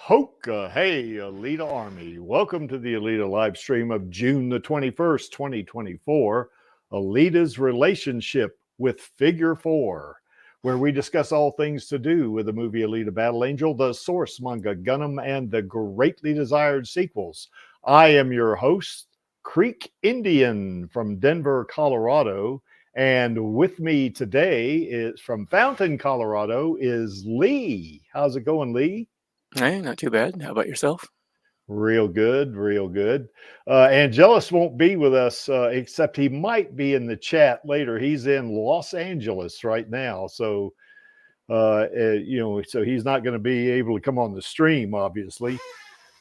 Hoka, hey, Alita Army. Welcome to the Alita live stream of June the 21st, 2024. Alita's relationship with Figure 4, where we discuss all things to do with the movie Alita Battle Angel, the source manga Gundam, and the greatly desired sequels. I am your host, Creek Indian from Denver, Colorado. And with me today is from Fountain, Colorado, is Lee. How's it going, Lee? Hey, not too bad. How about yourself? Real good, real good. Angelus won't be with us, except he might be in the chat later. He's in Los Angeles right now, so so he's not going to be able to come on the stream, obviously.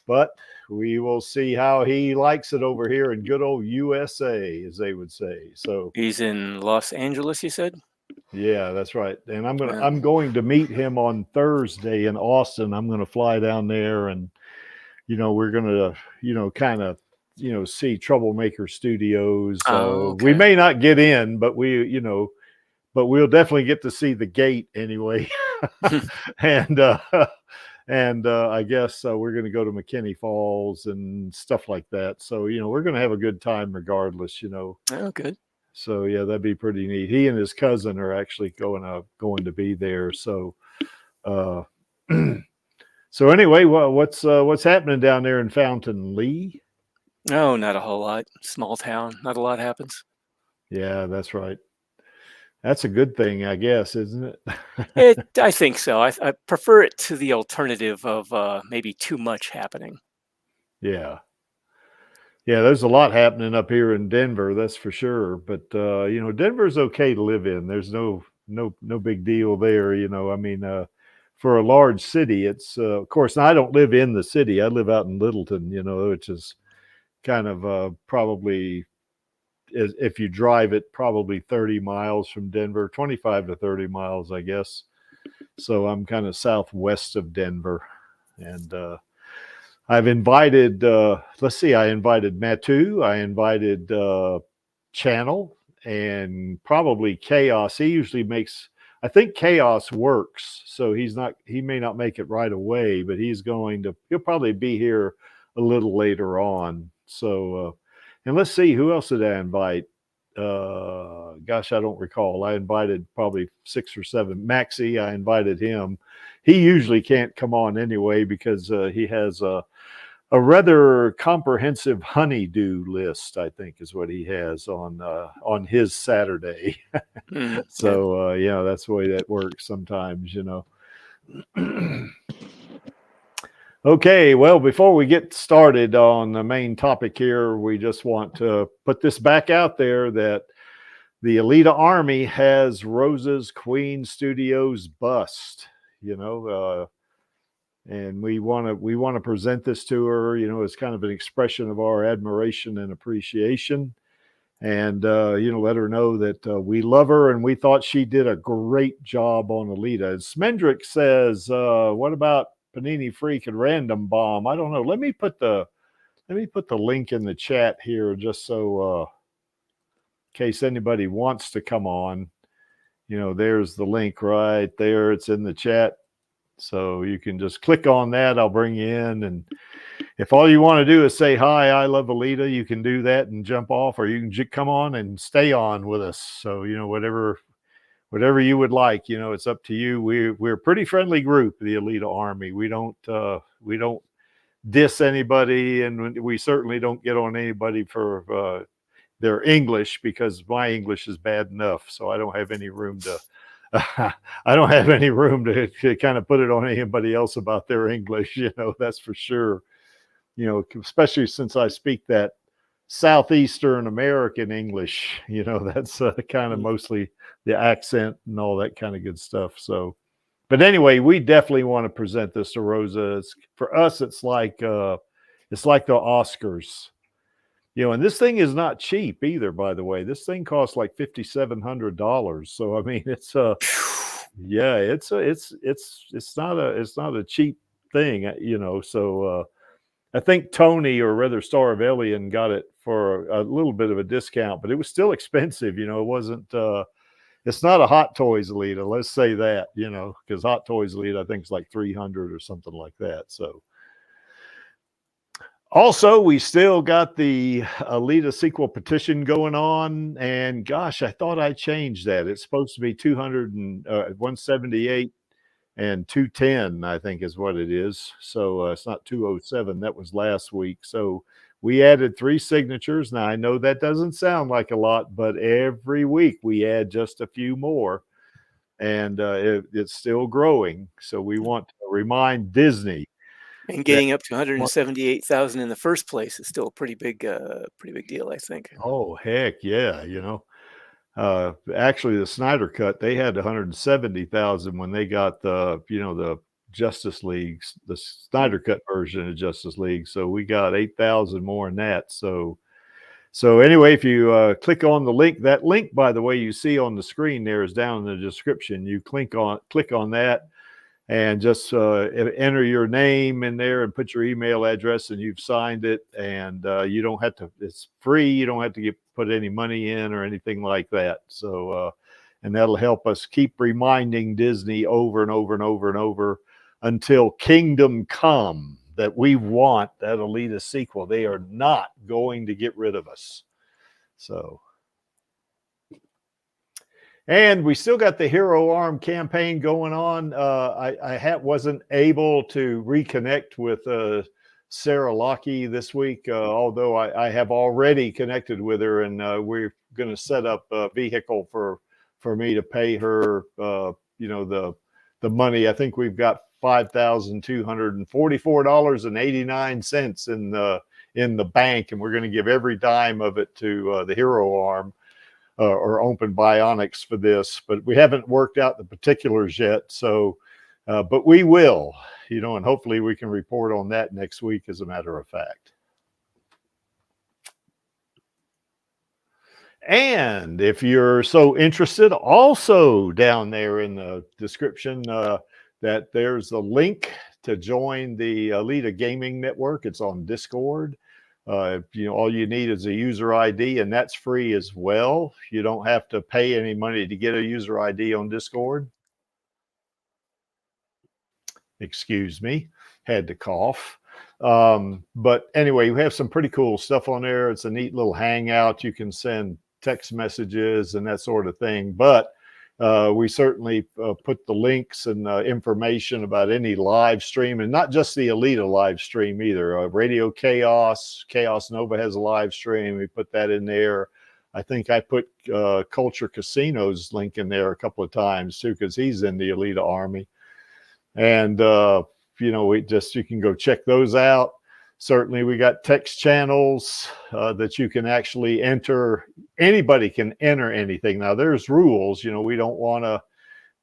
But we will see how he likes it over here in good old USA, as they would say. So He's in Los Angeles, you said? yeah, that's right. And I'm going to meet him on Thursday in Austin. I'm going to fly down there and we're going to, kind of, see Troublemaker Studios. Okay. We may not get in, but but we'll definitely get to see the gate anyway. and I guess we're going to go to McKinney Falls and stuff like that. So, we're going to have a good time regardless, Oh, good. So, yeah, that'd be pretty neat. He and his cousin are actually going to be there. So, so anyway, what's happening down there in Fountain, Lee? No, not a whole lot. Small town. Not a lot happens. Yeah, that's right. That's a good thing, I guess, isn't it? I think so. I prefer it to the alternative of maybe too much happening. Yeah. Yeah, there's a lot happening up here in Denver, that's for sure. But Denver's okay to live in. There's no big deal there. I mean, for a large city, it's of course. Now, I don't live in the city. I live out in Littleton, which is kind of probably, if you drive it, probably 30 miles from Denver, 25 to 30 miles, I guess. So I'm kind of southwest of Denver, and I've invited, I invited Matu, I invited Channel, and probably Chaos. He usually makes, I think Chaos works, so he may not make it right away, but he'll probably be here a little later on. So, and let's see, who else did I invite? Gosh, I don't recall. I invited probably 6 or 7. Maxie, I invited him. He usually can't come on anyway because he has a rather comprehensive honeydew list, I think, is what he has on his Saturday. So that's the way that works sometimes, Okay, well, before we get started on the main topic here, we just want to put this back out there that the Alita Army has Rosa's Queen Studios bust, and we want to present this to her, as kind of an expression of our admiration and appreciation, and let her know that we love her and we thought she did a great job on Alita. And Smendrick says, what about Panini Freak and Random Bomb? I don't know. Let me put the link in the chat here, just so in case anybody wants to come on. There's the link right there. It's in the chat. So you can just click on that. I'll bring you in. And if all you want to do is say, hi, I love Alita, you can do that and jump off, or you can come on and stay on with us. So, whatever you would like, it's up to you. We're a pretty friendly group, the Alita Army. We don't diss anybody, and we certainly don't get on anybody for their English, because my English is bad enough. So I don't have any room to kind of put it on anybody else about their English, that's for sure. Especially since I speak that Southeastern American English, that's kind of mostly the accent and all that kind of good stuff. So, but anyway, we definitely want to present this to Rosa. For us, it's like the Oscars, and this thing is not cheap either, by the way. This thing costs like $5,700. So, I mean, it's not a cheap thing, so, I think Tony, or rather Star of Alien, got it for a little bit of a discount, but it was still expensive. It wasn't, it's not a Hot Toys Alita. Let's say that, because Hot Toys Alita, I think, is like $300 or something like that. So, Also, we still got the Alita sequel petition going on, and gosh, I thought I changed that. It's supposed to be 178 and 210, I think is what it is. So it's not 207. That was last week. So we added 3 signatures. Now I know that doesn't sound like a lot, but every week we add just a few more, and it's still growing. So we want to remind Disney And that. getting up to 178,000 in the first place is still a pretty big deal, I think. Oh heck yeah, actually the Snyder Cut, they had 170,000 when they got the Justice Leagues, the Snyder Cut version of Justice League. So we got 8,000 more than that. So anyway, if you click on the link, that link, by the way, you see on the screen there is down in the description. You click on that and just enter your name in there and put your email address, and you've signed it. And you don't have to, it's free. You don't have to put any money in or anything like that. So, and that'll help us keep reminding Disney over and over and over and over until Kingdom Come that we want that Alita sequel. They are not going to get rid of us. So. And we still got the Hero Arm campaign going on. I wasn't able to reconnect with Sarah Lockie this week, although I have already connected with her, and we're going to set up a vehicle for me to pay her, the money. I think we've got $5,244.89 in the bank, and we're going to give every dime of it to the Hero Arm. Or Open Bionics for this, but we haven't worked out the particulars yet. So, but we will, and hopefully we can report on that next week, as a matter of fact. And if you're so interested, also down there in the description, that there's a link to join the Alita Gaming Network. It's on Discord. All you need is a user ID, and that's free as well. You don't have to pay any money to get a user ID on Discord. Excuse me, had to cough. But anyway, we have some pretty cool stuff on there. It's a neat little hangout. You can send text messages and that sort of thing. But we certainly put the links and information about any live stream, and not just the Alita live stream either. Radio Chaos Nova has a live stream. We put that in there. I think I put Culture Casino's link in there a couple of times too, because he's in the Alita Army. And you can go check those out. Certainly, we got text channels that you can actually enter. Anybody can enter anything. Now, there's rules. We don't want to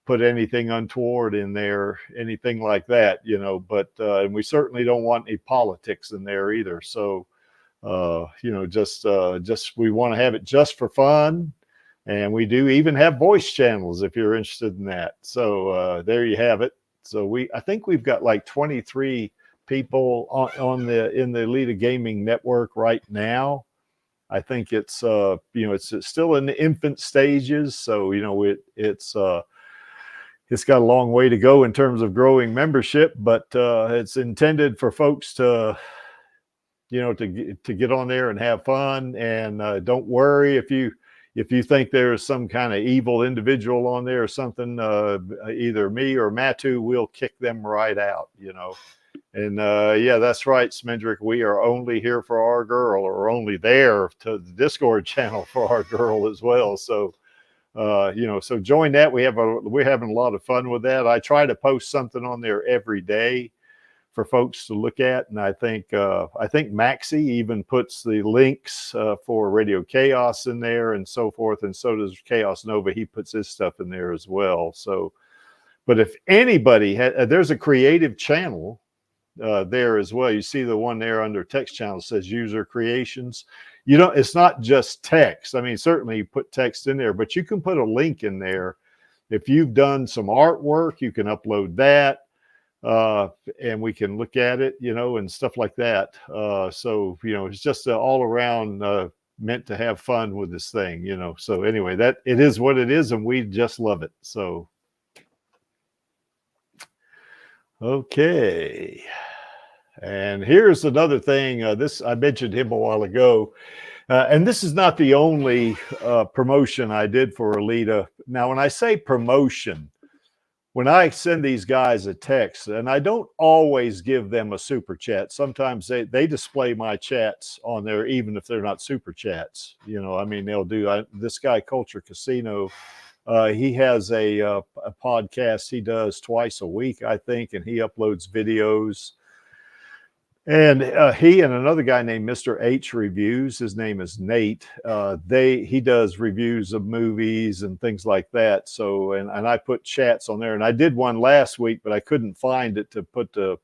put anything untoward in there, anything like that, but and we certainly don't want any politics in there either. So, just we want to have it just for fun. And we do even have voice channels if you're interested in that. So there you have it. So I think we've got like 23 people in the Alita Gaming Network right now. I think it's it's still in the infant stages, so it's got a long way to go in terms of growing membership, but it's intended for folks to get on there and have fun. And don't worry if you think there's some kind of evil individual on there or something, either me or Matu will kick them right out, And yeah, that's right, Smendrick. We are only here for our girl, or only there to the Discord channel for our girl as well. So, so join that. We're having a lot of fun with that. I try to post something on there every day for folks to look at, and I think Maxie even puts the links for Radio Chaos in there and so forth, and so does Chaos Nova. He puts his stuff in there as well. So, but if anybody there's a creative channel there as well. You see the one there under text channel says user creations. It's not just text. I mean, certainly you put text in there, but you can put a link in there. If you've done some artwork, you can upload that, and we can look at it, and stuff like that. So, it's just all around meant to have fun with this thing, So anyway, that it is what it is, and we just love it. So, okay. And here's another thing. This I mentioned him a while ago, and this is not the only promotion I did for Alita. Now, when I say promotion, when I send these guys a text, and I don't always give them a super chat. Sometimes they display my chats on there, even if they're not super chats. You know, I mean, they'll do. This guy, Culture Casino, he has a podcast he does twice a week, I think, and he uploads videos. And he and another guy named Mr. H Reviews, his name is Nate. He does reviews of movies and things like that. So, and I put chats on there, and I did one last week, but I couldn't find it to put the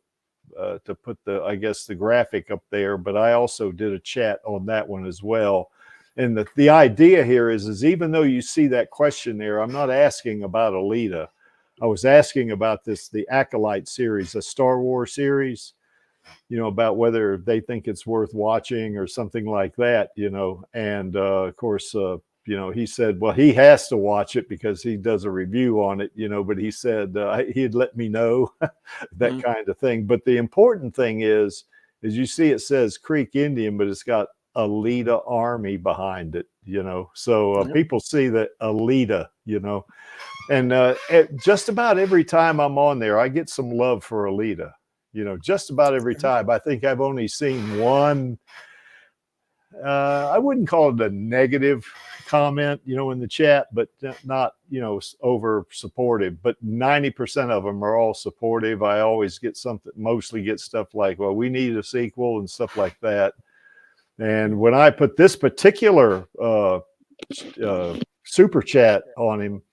I guess the graphic up there. But I also did a chat on that one as well. And the idea here is even though you see that question there, I'm not asking about Alita. I was asking about the Acolyte series, a Star Wars series. You know, about whether they think it's worth watching or something like that, you know. And of course, you know, he said, well, he has to watch it because he does a review on it, you know, but he said he'd let me know that kind of thing. But the important thing is you see it says Creek Indian, but it's got Alita Army behind it, you know. So people see that Alita, you know. And just about every time I'm on there, I get some love for Alita. You know, just about every time. I think I've only seen one, I wouldn't call it a negative comment, you know, in the chat, but not, you know, over supportive, but 90% of them are all supportive. I always get mostly get stuff like, well, we need a sequel and stuff like that. And when I put this particular super chat on him,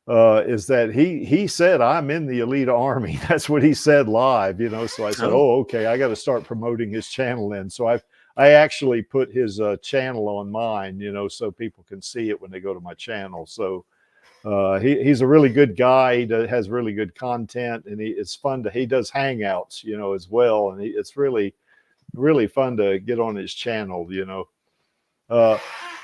is that he said, I'm in the Alita Army. That's what he said live, you know. So I said, oh, okay, I got to start promoting his channel then. So I actually put his channel on mine, you know, so people can see it when they go to my channel. So he's a really good guy. He has really good content, and it's fun he does hangouts, you know, as well. And it's really, really fun to get on his channel, you know.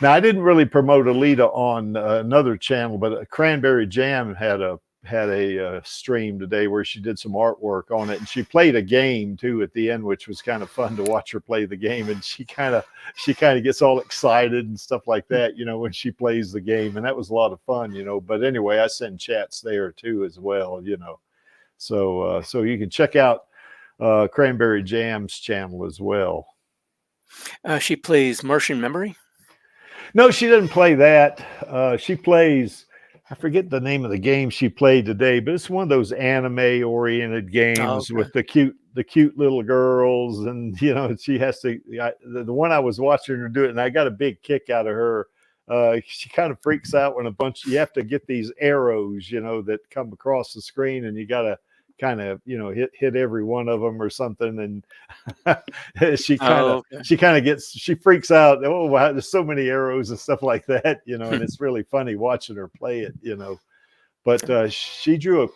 Now, I didn't really promote Alita on another channel, but KranberriJam had a stream today where she did some artwork on it, and she played a game too at the end, which was kind of fun to watch her play the game. And she kind of gets all excited and stuff like that, you know, when she plays the game, and that was a lot of fun, you know. But anyway, I send chats there too as well, you know. So so you can check out KranberriJam's channel as well. She plays Martian Memory. No, she doesn't play that. She plays, I forget the name of the game she played today, but it's one of those anime-oriented games with the cute little girls, and you know, she has to. The one I was watching her do it, and I got a big kick out of her. She kind of freaks out when you have to get these arrows, you know, that come across the screen, and you got to kind of, you know, hit every one of them or something. And she freaks out. Oh, wow, there's so many arrows and stuff like that, you know. And it's really funny watching her play it, you know. But she drew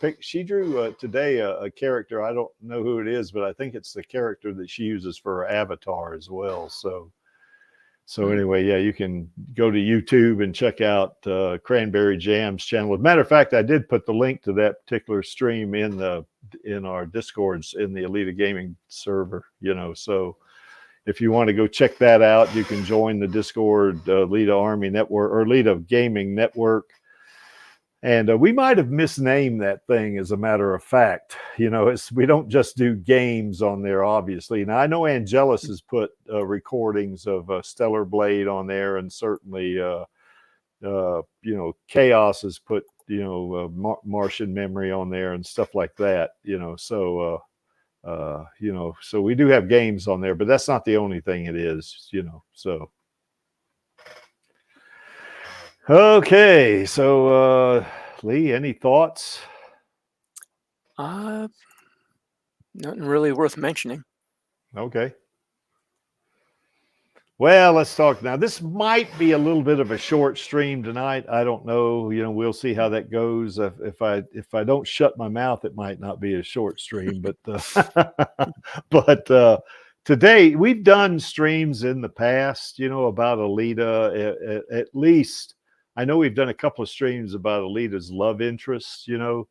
today a character. I don't know who it is, but I think it's the character that she uses for her avatar as well. So anyway, yeah, you can go to YouTube and check out KranberriJam's channel. As a matter of fact, I did put the link to that particular stream in our Discords in the Alita Gaming server, you know. So if you want to go check that out, you can join the Discord Alita Army Network or Alita Gaming Network. And we might have misnamed that thing, as a matter of fact. You know, we don't just do games on there, obviously. Now, I know Angelus has put recordings of Stellar Blade on there, and certainly, you know, Chaos has put, you know, Martian Memory on there and stuff like that, you know. So, you know, so we do have games on there, but that's not the only thing it is, you know, so. Okay, so Lee, any thoughts? Nothing really worth mentioning. Okay. Well, let's talk now. This might be a little bit of a short stream tonight. I don't know. You know, we'll see how that goes. If I don't shut my mouth, it might not be a short stream. But today we've done streams in the past, you know, about Alita. At least I know we've done a couple of streams about Alita's love interest, you know,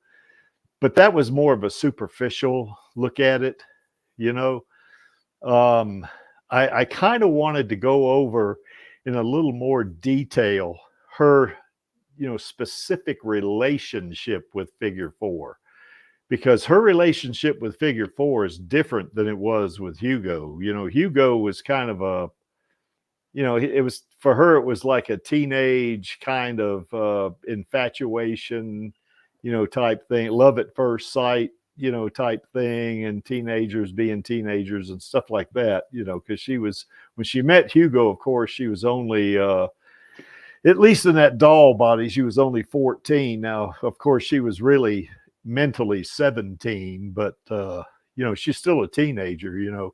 but that was more of a superficial look at it, you know. I kind of wanted to go over in a little more detail her, you know, specific relationship with Figure 4, because her relationship with Figure 4 is different than it was with Hugo. You know, Hugo was kind of a, you know, it was, for her, it was like a teenage kind of infatuation, you know, type thing, love at first sight, you know, type thing, and teenagers being teenagers and stuff like that, you know, because she was, when she met Hugo, of course, she was only, at least in that doll body, she was only 14. Now, of course, she was really mentally 17, but, you know, she's still a teenager, you know.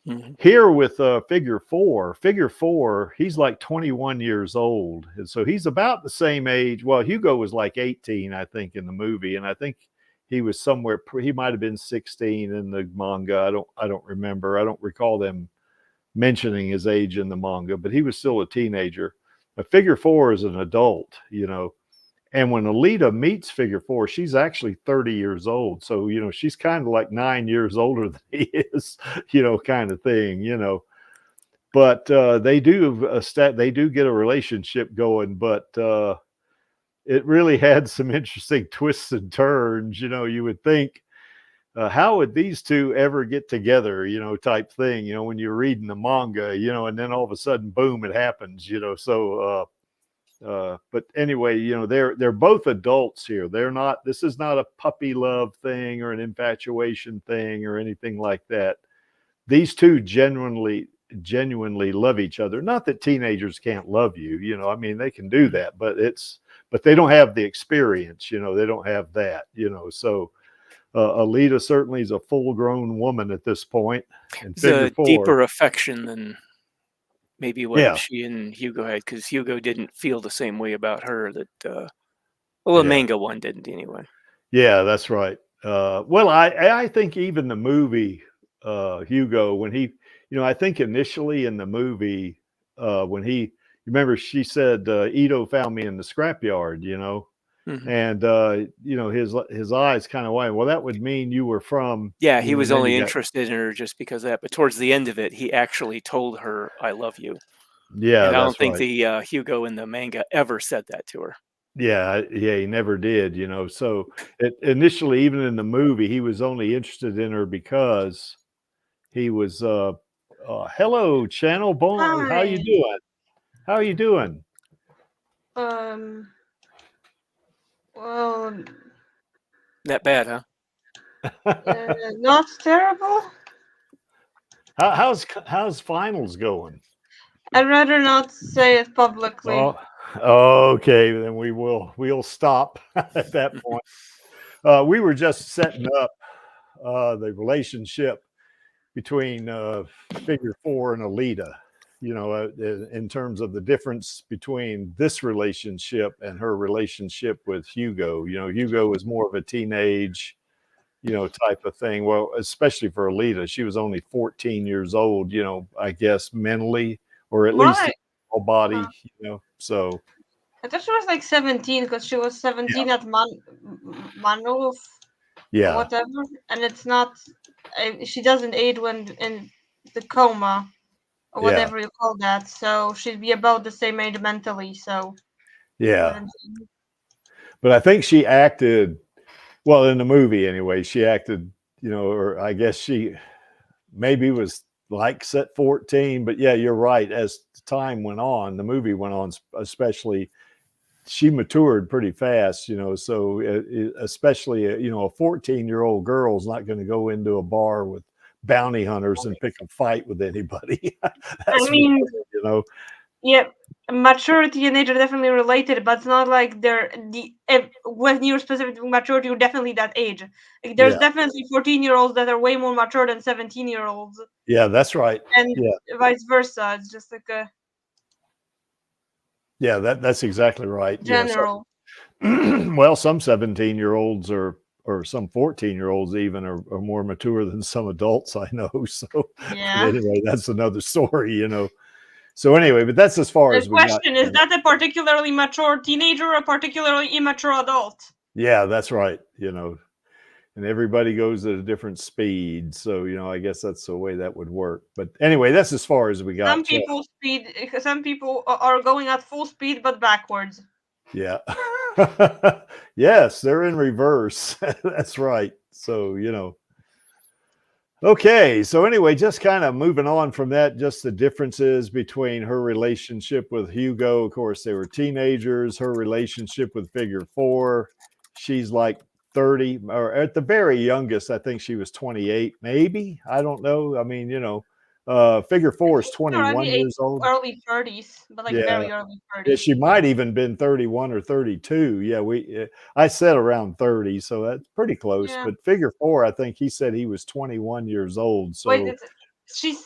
Mhm. Here with Figure 4, he's like 21 years old. And so he's about the same age. Well, Hugo was like 18, I think, in the movie. And I think he was somewhere, he might have been 16 in the manga. I don't remember. I don't recall them mentioning his age in the manga, but he was still a teenager. But Figure 4 is an adult, you know. And when Alita meets Figure 4, she's actually 30 years old. So, you know, she's kind of like 9 years older than he is, you know, kind of thing, you know. But they do get a relationship going, but it really had some interesting twists and turns. You know, you would think, how would these two ever get together, you know, type thing, you know, when you're reading the manga, you know, and then all of a sudden, boom, it happens, you know. So, but anyway, you know, they're both adults here. They're not, this is not a puppy love thing or an infatuation thing or anything like that. These two genuinely love each other. Not that teenagers can't love you, you know, I mean, they can do that, but they don't have the experience, you know, they don't have that, you know. So Alita certainly is a full grown woman at this point, and It's Figure a 4, deeper affection than maybe what yeah, she and Hugo had, because Hugo didn't feel the same way about her that, well, the yeah. manga one didn't anyway. Yeah, that's right. Well, I think even the movie, Hugo, when he, you know, I think initially in the movie, when he, remember she said, Ito found me in the scrapyard, you know, Mhm. and you know, his eyes kind of wide. Well, that would mean you were from, Yeah, you he know, was and then only you got, interested in her just because of that, but towards the end of it, he actually told her, "I love you." yeah, And I don't that's think right. the, Hugo in the manga ever said that to her. Yeah, yeah, he never did, you know. So initially, even in the movie, he was only interested in her because he was hello channel bon, how you Hi. doing, how are you doing? Um. Well, That bad, huh? not terrible. How's finals going? I'd rather not say it publicly. Oh, okay, then we'll stop at that point. We were just setting up the relationship between Figure 4 and Alita, you know, in terms of the difference between this relationship and her relationship with Hugo. You know, Hugo was more of a teenage, you know, type of thing. Well, especially for Alita, she was only 14 years old, you know, I guess mentally, or at least Why? in her body, you know. So, I thought she was like 17 because she was yeah, 17 at Manu, yeah, whatever, and it's not. She doesn't age when in the coma or yeah, whatever you call that. So she'd be about the same age mentally. So yeah. 17. But I think she acted well in the movie anyway. She acted, you know, or I guess she maybe was like set 14, but yeah, you're right. As time went on, the movie went on, especially she matured pretty fast, you know. So especially, you know, a 14-year-old girl is not going to go into a bar with bounty hunters and pick a fight with anybody. I That's for mean, sure, you know. yeah, maturity and age are definitely related, but it's not like they're when you're specific to maturity, you're definitely that age. Like, there's Yeah, definitely 14-year-olds that are way more mature than 17-year-olds, yeah, that's right. and Yeah, vice versa. It's just like a yeah, that's exactly right. Yeah, so general. well, some 17-year-olds or some 14-year-olds even are more mature than some adults I know. So, but Yeah. anyway, that's another story, you know. So anyway, but that's as far The as we got. question is that a particularly mature teenager or a particularly immature adult? Yeah, that's right. You know, and everybody goes at a different speed. So, you know, I guess that's the way that would work. But anyway, that's as far as we got. Some people are going at full speed, but backwards. Yeah. Yes, they're in reverse. That's right. So, you know. Okay, so anyway, just kind of moving on from that, just the differences between her relationship with Hugo. Of course, they were teenagers. Her relationship with Figure 4, she's like 30, or at the very youngest, I think she was 28, maybe. I don't know. I mean, you know, Figure 4 is 21 years old. Early 30s, but like very early 30s. Yeah, she might even been 31 or 32. Yeah, I said around 30, so that's pretty close. Yeah. But Figure 4, I think he said he was 21 years old. So wait, she's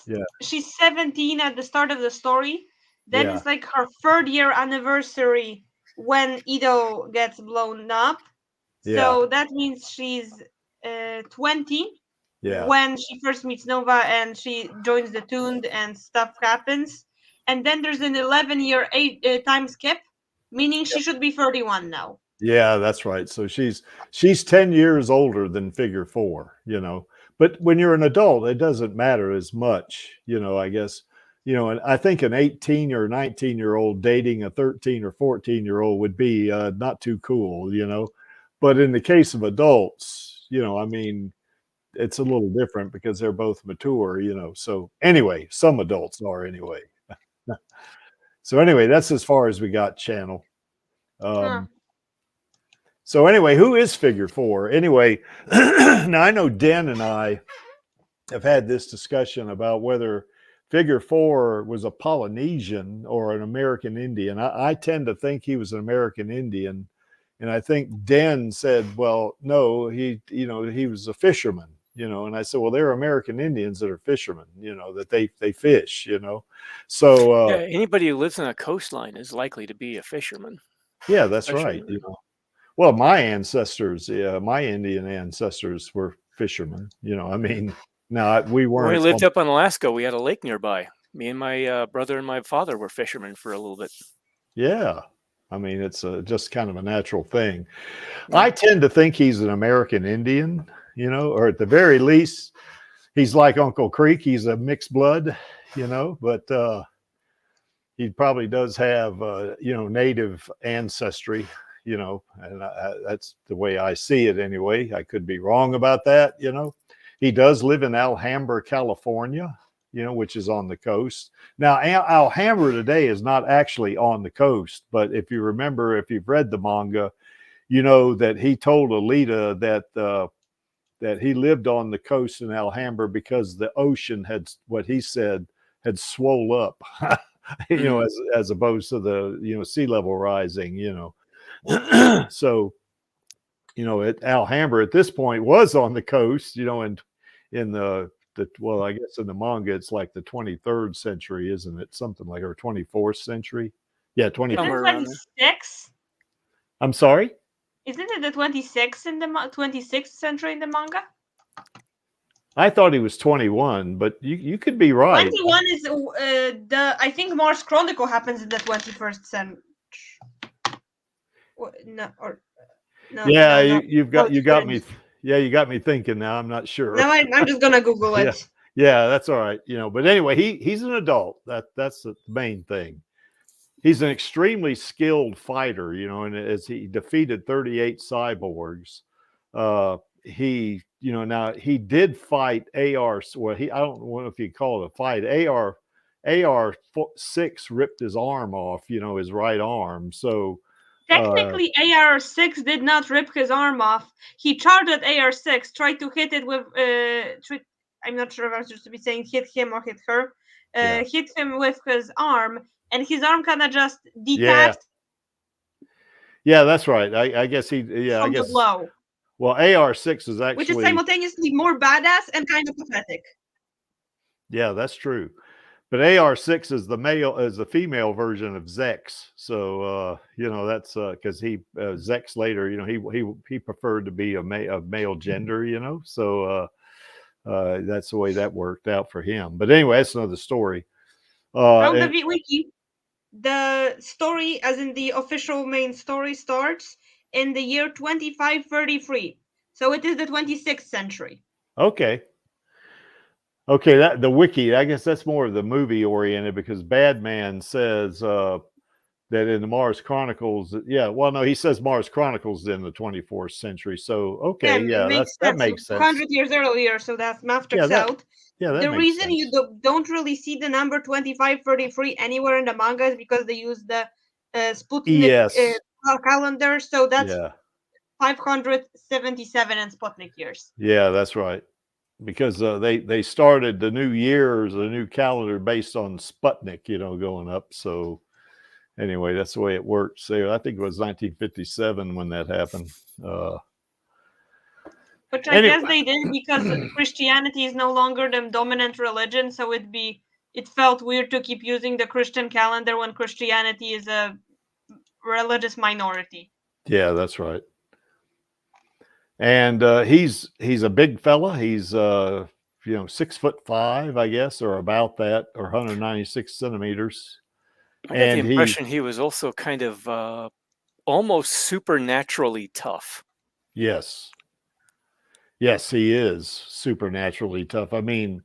17 at the start of the story. Then it's like her 3rd year anniversary when Ido gets blown up. So that means she's 20 when she first meets Nova and she joins the Tuned and stuff happens. And then there's an 11-year time skip, meaning she should be 31 now. Yeah, that's right. So she's 10 years older than Figure 4, you know. But when you're an adult, it doesn't matter as much, you know, I guess. You know, and I think an 18 or 19-year-old dating a 13 or 14-year-old would be not too cool, you know. But in the case of adults, you know, I mean, it's a little different because they're both mature, you know. So anyway, some adults are anyway. So anyway, that's as far as we got, channel. So anyway, who is Figure 4? Anyway, now I know Den and I have had this discussion about whether Figure 4 was a Polynesian or an American Indian. I tend to think he was an American Indian. And I think Den said, well, no, he was a fisherman, you know. And I said, well, there are American Indians that are fishermen, you know, that they fish, you know. So anybody who lives on a coastline is likely to be a fisherman. Yeah, that's right. You know. Well, my ancestors, my Indian ancestors were fishermen, you know. I mean, no, we weren't. When we lived up in Alaska, we had a lake nearby. Me and my brother and my father were fishermen for a little bit. Yeah. I mean, it's just kind of a natural thing. I tend to think he's an American Indian, you know, or at the very least, he's like Uncle Creek. He's a mixed blood, you know, but he probably does have, you know, native ancestry, you know, and that's the way I see it anyway. I could be wrong about that, you know. He does live in Alhambra, California, you know, which is on the coast. Now, Alhambra today is not actually on the coast, but if you remember, if you've read the manga, you know that he told Alita that he lived on the coast in Alhambra because the ocean had, what he said, had swole up, you know, as opposed to the, you know, sea level rising, you know. So, you know, Alhambra at this point was on the coast, you know, and in the well, I guess in the manga it's like the 23rd century, isn't it? Something like, or 24th century. Yeah, 26. I'm sorry? Isn't it the 26th in the 26th century in the manga? I thought he was 21, but you could be right. 21 is I think Mars Chronicle happens in the 21st century. Yeah, you got me. Yeah, you got me thinking now. I'm not sure. No, I'm just gonna Google it. Yeah, that's all right. You know, but anyway, he's an adult. That's the main thing. He's an extremely skilled fighter, you know, and as he defeated 38 cyborgs, he, you know, now he did fight AR. Well, I don't know if you call it a fight. AR-6 ripped his arm off, you know, his right arm. So technically, AR-6 did not rip his arm off. He charged at AR-6, tried to hit it with. I'm not sure if I'm supposed to be saying hit him or hit her. Hit him with his arm, and his arm kind of just detached. Yeah, that's right. I guess he. Yeah, from I guess. The blow. Well, AR-6 is actually, which is simultaneously more badass and kind of pathetic. Yeah, that's true. But AR-6 is the female version of Zex. So you know, that's because Zex later, you know, he preferred to be a male gender, you know. So that's the way that worked out for him. But anyway, that's another story. From the wiki, the story, as in the official main story, starts in the year 2533. So it is the 26th century. Okay. Okay, that the wiki, I guess that's more of the movie oriented, because Badman says that in the Mars Chronicles, yeah, well, no, he says Mars Chronicles in the 24th century. So, okay, it makes that sense. makes sense. 100 years earlier, so that math checks out. Yeah, that the makes reason sense. you don't really see the number 2533 anywhere in the manga is because they use the Sputnik calendar. So that's 577 in Sputnik years. Yeah, that's right. Because they started the new years, the new calendar based on Sputnik, going up. So anyway, that's the way it works. So I think it was 1957 when that happened. Which I guess they did because Christianity is no longer the dominant religion, so it felt weird to keep using the Christian calendar when Christianity is a religious minority. Yeah, that's right. And he's a big fella. He's 6'5", I guess, or about that, or 196 centimeters. I got the impression he was also kind of almost supernaturally tough. Yes, he is supernaturally tough. I mean,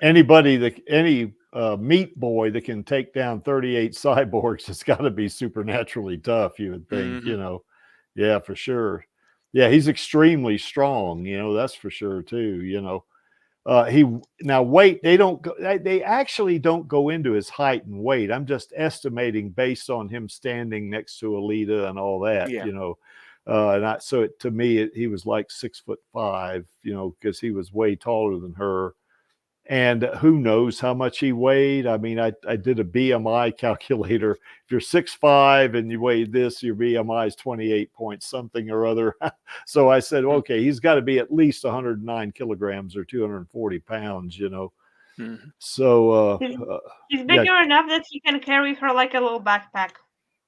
any meat boy that can take down 38 cyborgs has got to be supernaturally tough, you would think. Yeah, for sure. Yeah, he's extremely strong, that's for sure too. Weight, they actually don't go into his height and weight. I'm just estimating based on him standing next to Alita and all that. To me, he was like 6'5", because he was way taller than her. And who knows how much he weighed? I mean, I did a BMI calculator. If you're 6'5" and you weigh this, your BMI is 28 point something or other. So I said, okay, he's got to be at least 109 kilograms or 240 pounds, So he's bigger enough that he can carry her like a little backpack.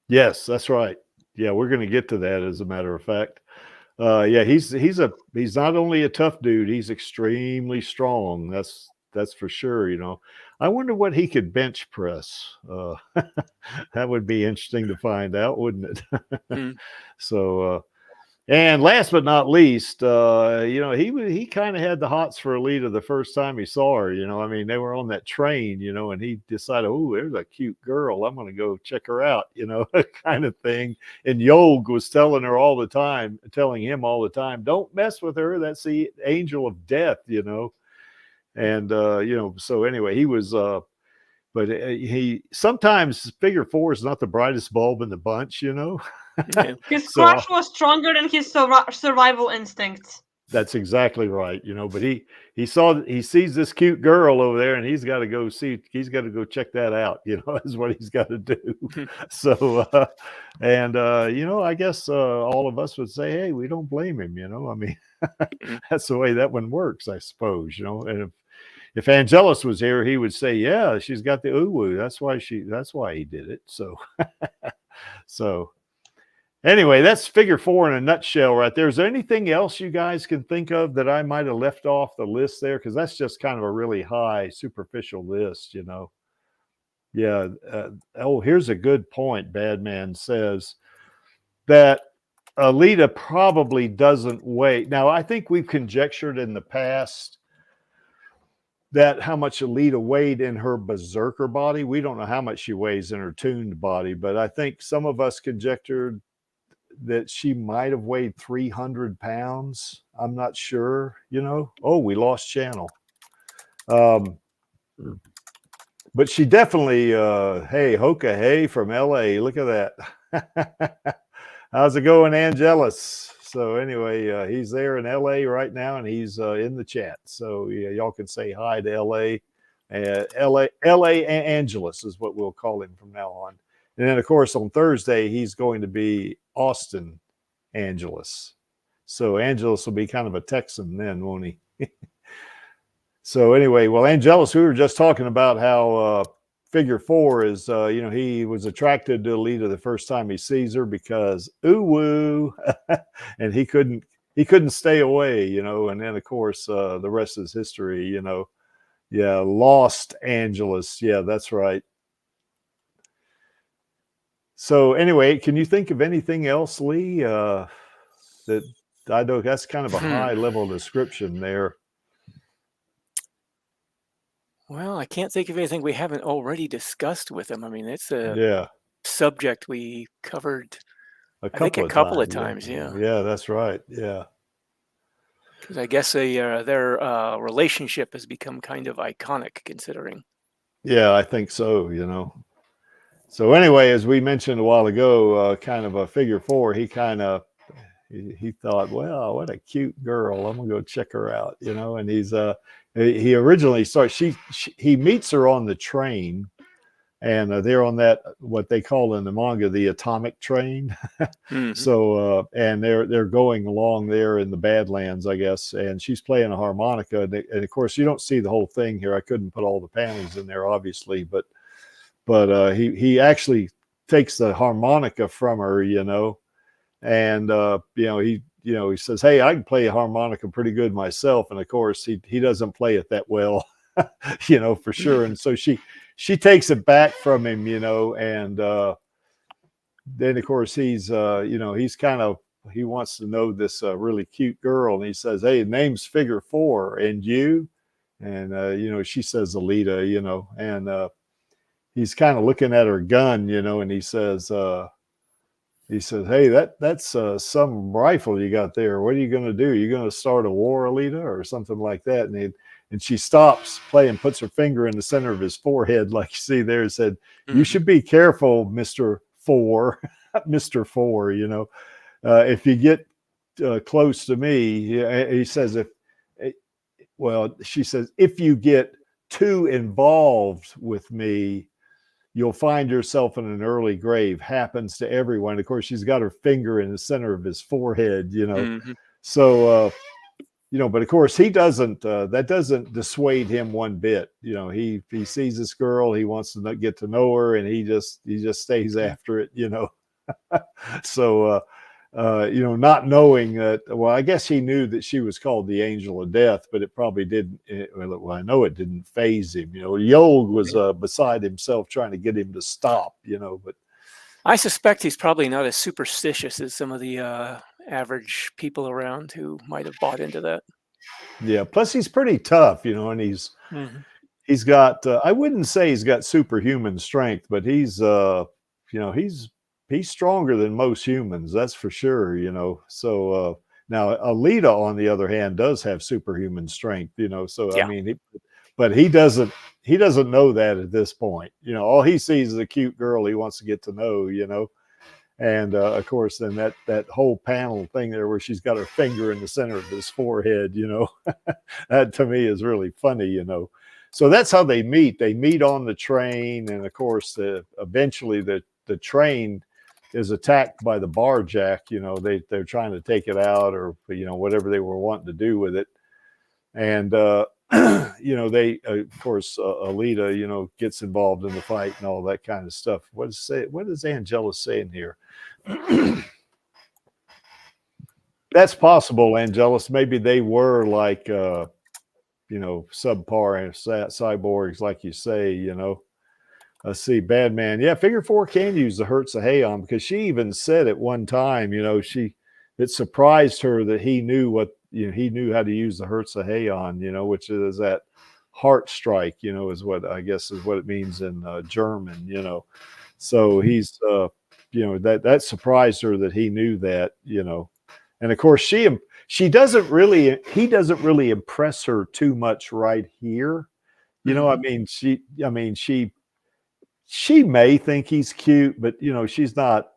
Yes, that's right. Yeah, we're going to get to that, as a matter of fact. He's not only a tough dude, he's extremely strong. That's for sure. I wonder what he could bench press. That would be interesting to find out, wouldn't it? So, and last but not least, he kind of had the hots for Alita the first time he saw her. I mean, they were on that train, and he decided, oh, there's a cute girl, I'm going to go check her out, kind of thing. And Yog was telling him all the time, don't mess with her. That's the angel of death, And, so anyway, he was, but he sometimes figure 4 is not the brightest bulb in the bunch, His crush was stronger than his survival instincts. That's exactly right. But he sees this cute girl over there, and he's got to go check that out, is what he's got to do. So, I guess all of us would say, hey, we don't blame him, I mean, that's the way that one works, I suppose, and if Angelus was here, he would say, yeah, she's got the uwu. That's why he did it. So, anyway, that's figure 4 in a nutshell right there. Is there anything else you guys can think of that I might have left off the list there? Because that's just kind of a really high, superficial list, Yeah. Here's a good point. Badman says that Alita probably doesn't weigh. Now, I think we've conjectured in the past that how much Alita weighed in her berserker body. We don't know how much she weighs in her tuned body, but I think some of us conjectured that she might have weighed 300 pounds. I'm not sure, Oh, we lost channel. But she definitely, hey, Hoka, hey, from LA. Look at that. How's it going, Angelus? So anyway, he's there in LA right now, and he's in the chat. So y'all can say hi to LA. LA Angelus is what we'll call him from now on. And then, of course, on Thursday, he's going to be Austin Angelus. So Angelus will be kind of a Texan then, won't he? So anyway, well, Angelus, we were just talking about how figure 4 is, he was attracted to Alita the first time he sees her because ooh, and he couldn't stay away, and then of course the rest is history, Yeah, lost Angelus. Yeah, that's right. So anyway, can you think of anything else, Lee, that I know that's kind of a high level description there. Well, I can't think of anything we haven't already discussed with him. I mean, it's a subject we covered, I think, a couple of times. Yeah. Yeah, that's right. Yeah. Because I guess their relationship has become kind of iconic, considering. Yeah, I think so, you know. So anyway, as we mentioned a while ago, kind of a figure 4, he kind of, he thought, well, what a cute girl. I'm gonna go check her out, you know. And he originally starts, he meets her on the train, and they're on that, what they call in the manga, the atomic train. So and they're going along there in the Badlands, I guess, and she's playing a harmonica, and of course you don't see the whole thing here. I couldn't put all the panels in there, obviously, but he actually takes the harmonica from her, you know, and he says, hey, I can play a harmonica pretty good myself, and of course he doesn't play it that well, you know, for sure. And so she takes it back from him, you know, and then of course he's kind of, he wants to know this really cute girl, and he says, hey, name's figure 4, and you? And she says Alita, you know, and he's kind of looking at her gun, you know, and he says, hey, that's some rifle you got there. What are you going to do? You going to start a war, Alita, or something like that? And she stops playing, puts her finger in the center of his forehead, like you see there, and said, you should be careful, Mr. 4, Mr. 4, you know, if you get close to me, he says, she says, if you get too involved with me, you'll find yourself in an early grave. Happens to everyone. Of course, she's got her finger in the center of his forehead, you know. So, but of course he doesn't, that doesn't dissuade him one bit. You know, he sees this girl, he wants to get to know her, and he just stays after it, you know. So, not knowing that, well, I guess he knew that she was called the Angel of Death, but it probably didn't, well, I know it didn't faze him. You know, Yolg was beside himself trying to get him to stop, you know, but I suspect he's probably not as superstitious as some of the average people around who might have bought into that. Yeah, plus he's pretty tough, you know, and he's got, I wouldn't say he's got superhuman strength, but he's stronger than most humans, that's for sure, you know. So now Alita, on the other hand, does have superhuman strength, you know. So yeah. I mean, but he doesn't know that at this point, you know. All he sees is a cute girl he wants to get to know, you know. And of course, then that whole panel thing there where she's got her finger in the center of his forehead, you know, that to me is really funny, you know. So that's how they meet. They meet on the train, and of course, eventually the train is attacked by the barjack. You know, they're trying to take it out, or you know, whatever they were wanting to do with it. And they, of course, Alita, you know, gets involved in the fight and all that kind of stuff. What is Angela saying here? That's possible, Angelus. Maybe they were like, subpar cyborgs, like you say, you know. Let's see, Bad Man. Yeah, figure 4 can use the Hertz of Heian, because she even said at one time, you know, it surprised her that he knew he knew how to use the Hertz of Heian, you know, which is that heart strike, you know, is what I guess is what it means in German, you know. So he's, that surprised her that he knew that, you know. And of course, he doesn't really impress her too much right here. You know, I mean, she may think he's cute, but you know, she's not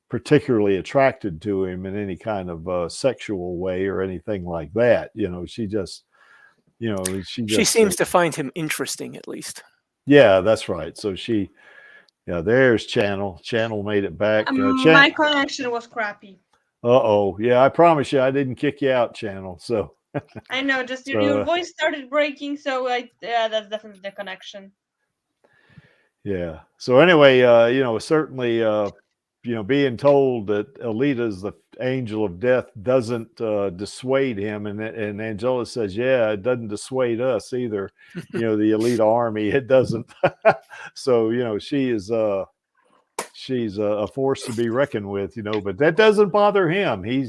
particularly attracted to him in any kind of sexual way or anything like that. You know, she seems to find him interesting, at least. Yeah, that's right. So there's Channel. Channel made it back. My connection was crappy. Yeah, I promise you, I didn't kick you out, Channel. So I know, just your voice started breaking. So that's definitely the connection. Yeah. So anyway, certainly, being told that Alita's the Angel of Death doesn't dissuade him, and Angela says, yeah, it doesn't dissuade us either. You know, the Alita army, it doesn't. So you know, she's a force to be reckoned with, you know, but that doesn't bother him. He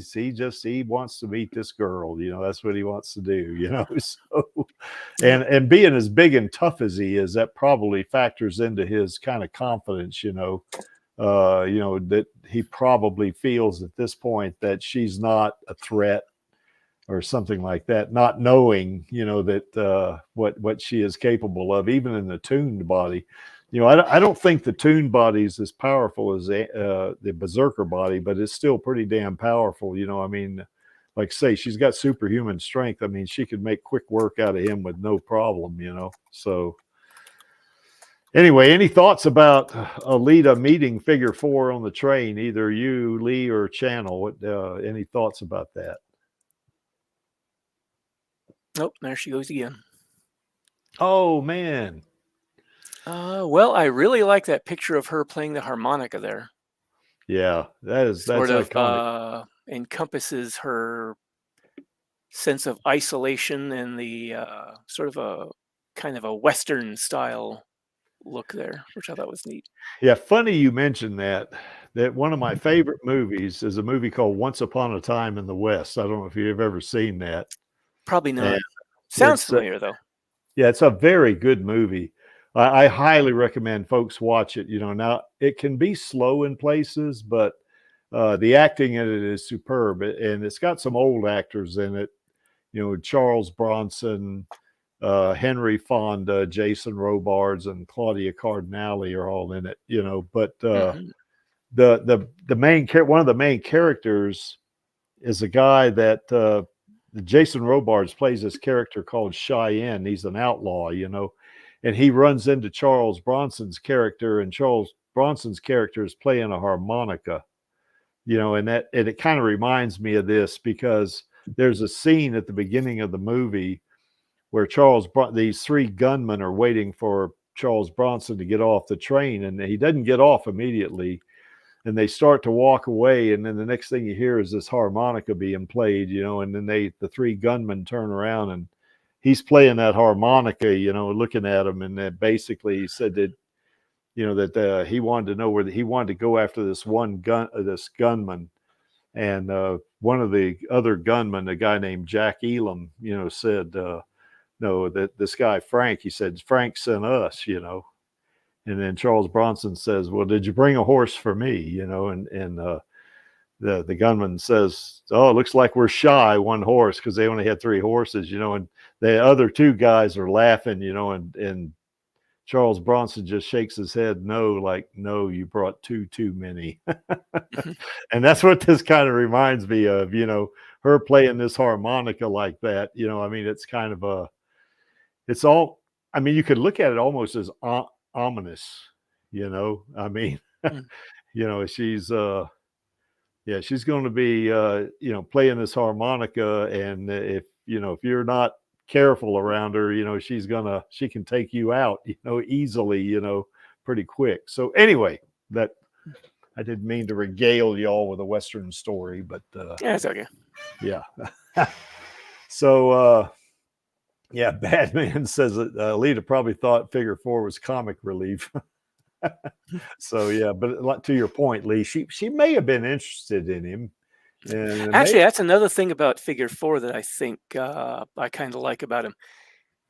wants to meet this girl, you know, that's what he wants to do, you know. So and being as big and tough as he is, that probably factors into his kind of confidence, you know, that he probably feels at this point that she's not a threat or something like that, not knowing, you know, that what she is capable of, even in the tuned body. You know, I don't think the tuned body is as powerful as the berserker body, but it's still pretty damn powerful. You know, I mean, like say, she's got superhuman strength. I mean, she could make quick work out of him with no problem, you know. So anyway, any thoughts about Alita meeting Figure 4 on the train? Either you, Lee, or Channel. Any thoughts about that? Nope, there she goes again. Oh, man. Well, I really like that picture of her playing the harmonica there. Yeah, that's sort of iconic. Encompasses her sense of isolation and the sort of a kind of a Western style look there, which I thought was neat. Yeah, funny you mentioned that. That one of my favorite movies is a movie called Once Upon a Time in the West. I don't know if you've ever seen that. Probably not. Sounds familiar though. Yeah, it's a very good movie. I highly recommend folks watch it. You know, now it can be slow in places, but the acting in it is superb, and it's got some old actors in it. You know, Charles Bronson, Henry Fonda, Jason Robards, and Claudia Cardinale are all in it. You know, but the main one of the main characters is a guy that Jason Robards plays this character called Cheyenne. He's an outlaw, you know, and he runs into Charles Bronson's character, and Charles Bronson's character is playing a harmonica, you know, and it kind of reminds me of this because there's a scene at the beginning of the movie where these three gunmen are waiting for Charles Bronson to get off the train, and he doesn't get off immediately. And they start to walk away, and then the next thing you hear is this harmonica being played, you know, and then the three gunmen turn around, and he's playing that harmonica, you know, looking at him, and then basically he said that, you know, that he wanted to know where he wanted to go after this gunman, and one of the other gunmen, a guy named Jack Elam, you know, said, no, that this guy Frank, he said, Frank sent us, you know. And then Charles Bronson says, well, did you bring a horse for me? You know, and the gunman says, oh, it looks like we're shy one horse because they only had 3 horses, you know, and the other 2 guys are laughing, you know, and Charles Bronson just shakes his head, no, like, no, you brought too many. And that's what this kind of reminds me of, you know, her playing this harmonica like that, you know. I mean, it's kind of it's all, I mean, you could look at it almost as ominous, you know. I mean, you know, she's she's going to be you know, playing this harmonica, and if you're not careful around her, you know, she can take you out, you know, easily, you know, pretty quick. So anyway, that I didn't mean to regale y'all with a Western story, but yeah, it's okay. Yeah. So yeah, Batman says that Alita probably thought Figure 4 was comic relief. So yeah, but to your point, Lee, she may have been interested in him. And actually, that's another thing about Figure 4 that I think I kind of like about him.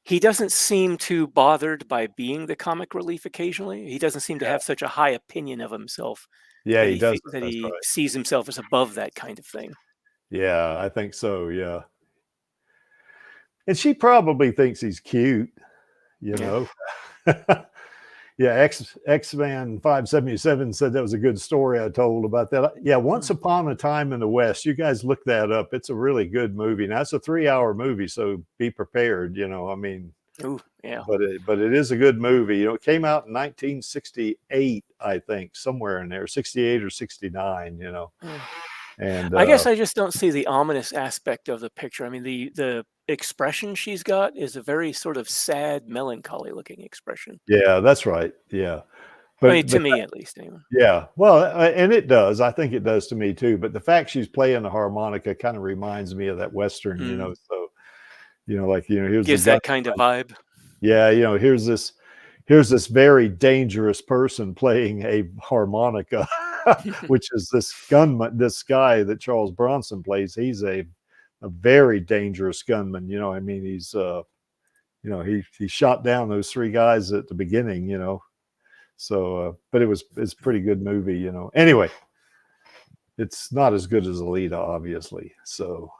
He doesn't seem too bothered by being the comic relief occasionally. He doesn't seem to have such a high opinion of himself. Yeah, he does. That he sees himself as above that kind of thing. Yeah, I think so. Yeah. And she probably thinks he's cute, you know. Yeah, X-Man 577 said that was a good story I told about that. Yeah, Once Upon a Time in the West. You guys look that up. It's a really good movie. Now, it's a 3-hour movie, so be prepared, you know. I mean, ooh, yeah. But it is a good movie. You know, it came out in 1968, I think, somewhere in there, 68 or 69, you know. And I guess I just don't see the ominous aspect of the picture. I mean, the expression she's got is a very sort of sad, melancholy looking expression. Yeah, that's right. Yeah. But, I mean, to me at least, anyway. Yeah. Well, and it does. I think it does to me too. But the fact she's playing the harmonica kind of reminds me of that Western, you know. So, you know, like, you know, here's gives that kind of vibe. Yeah, you know, here's this here's this very dangerous person playing a harmonica, which is this gunman, this guy that Charles Bronson plays. He's a very dangerous gunman. You know, I mean, he's, you know, he shot down those 3 guys at the beginning, you know. So, but it's a pretty good movie, you know. Anyway, it's not as good as Alita, obviously. So,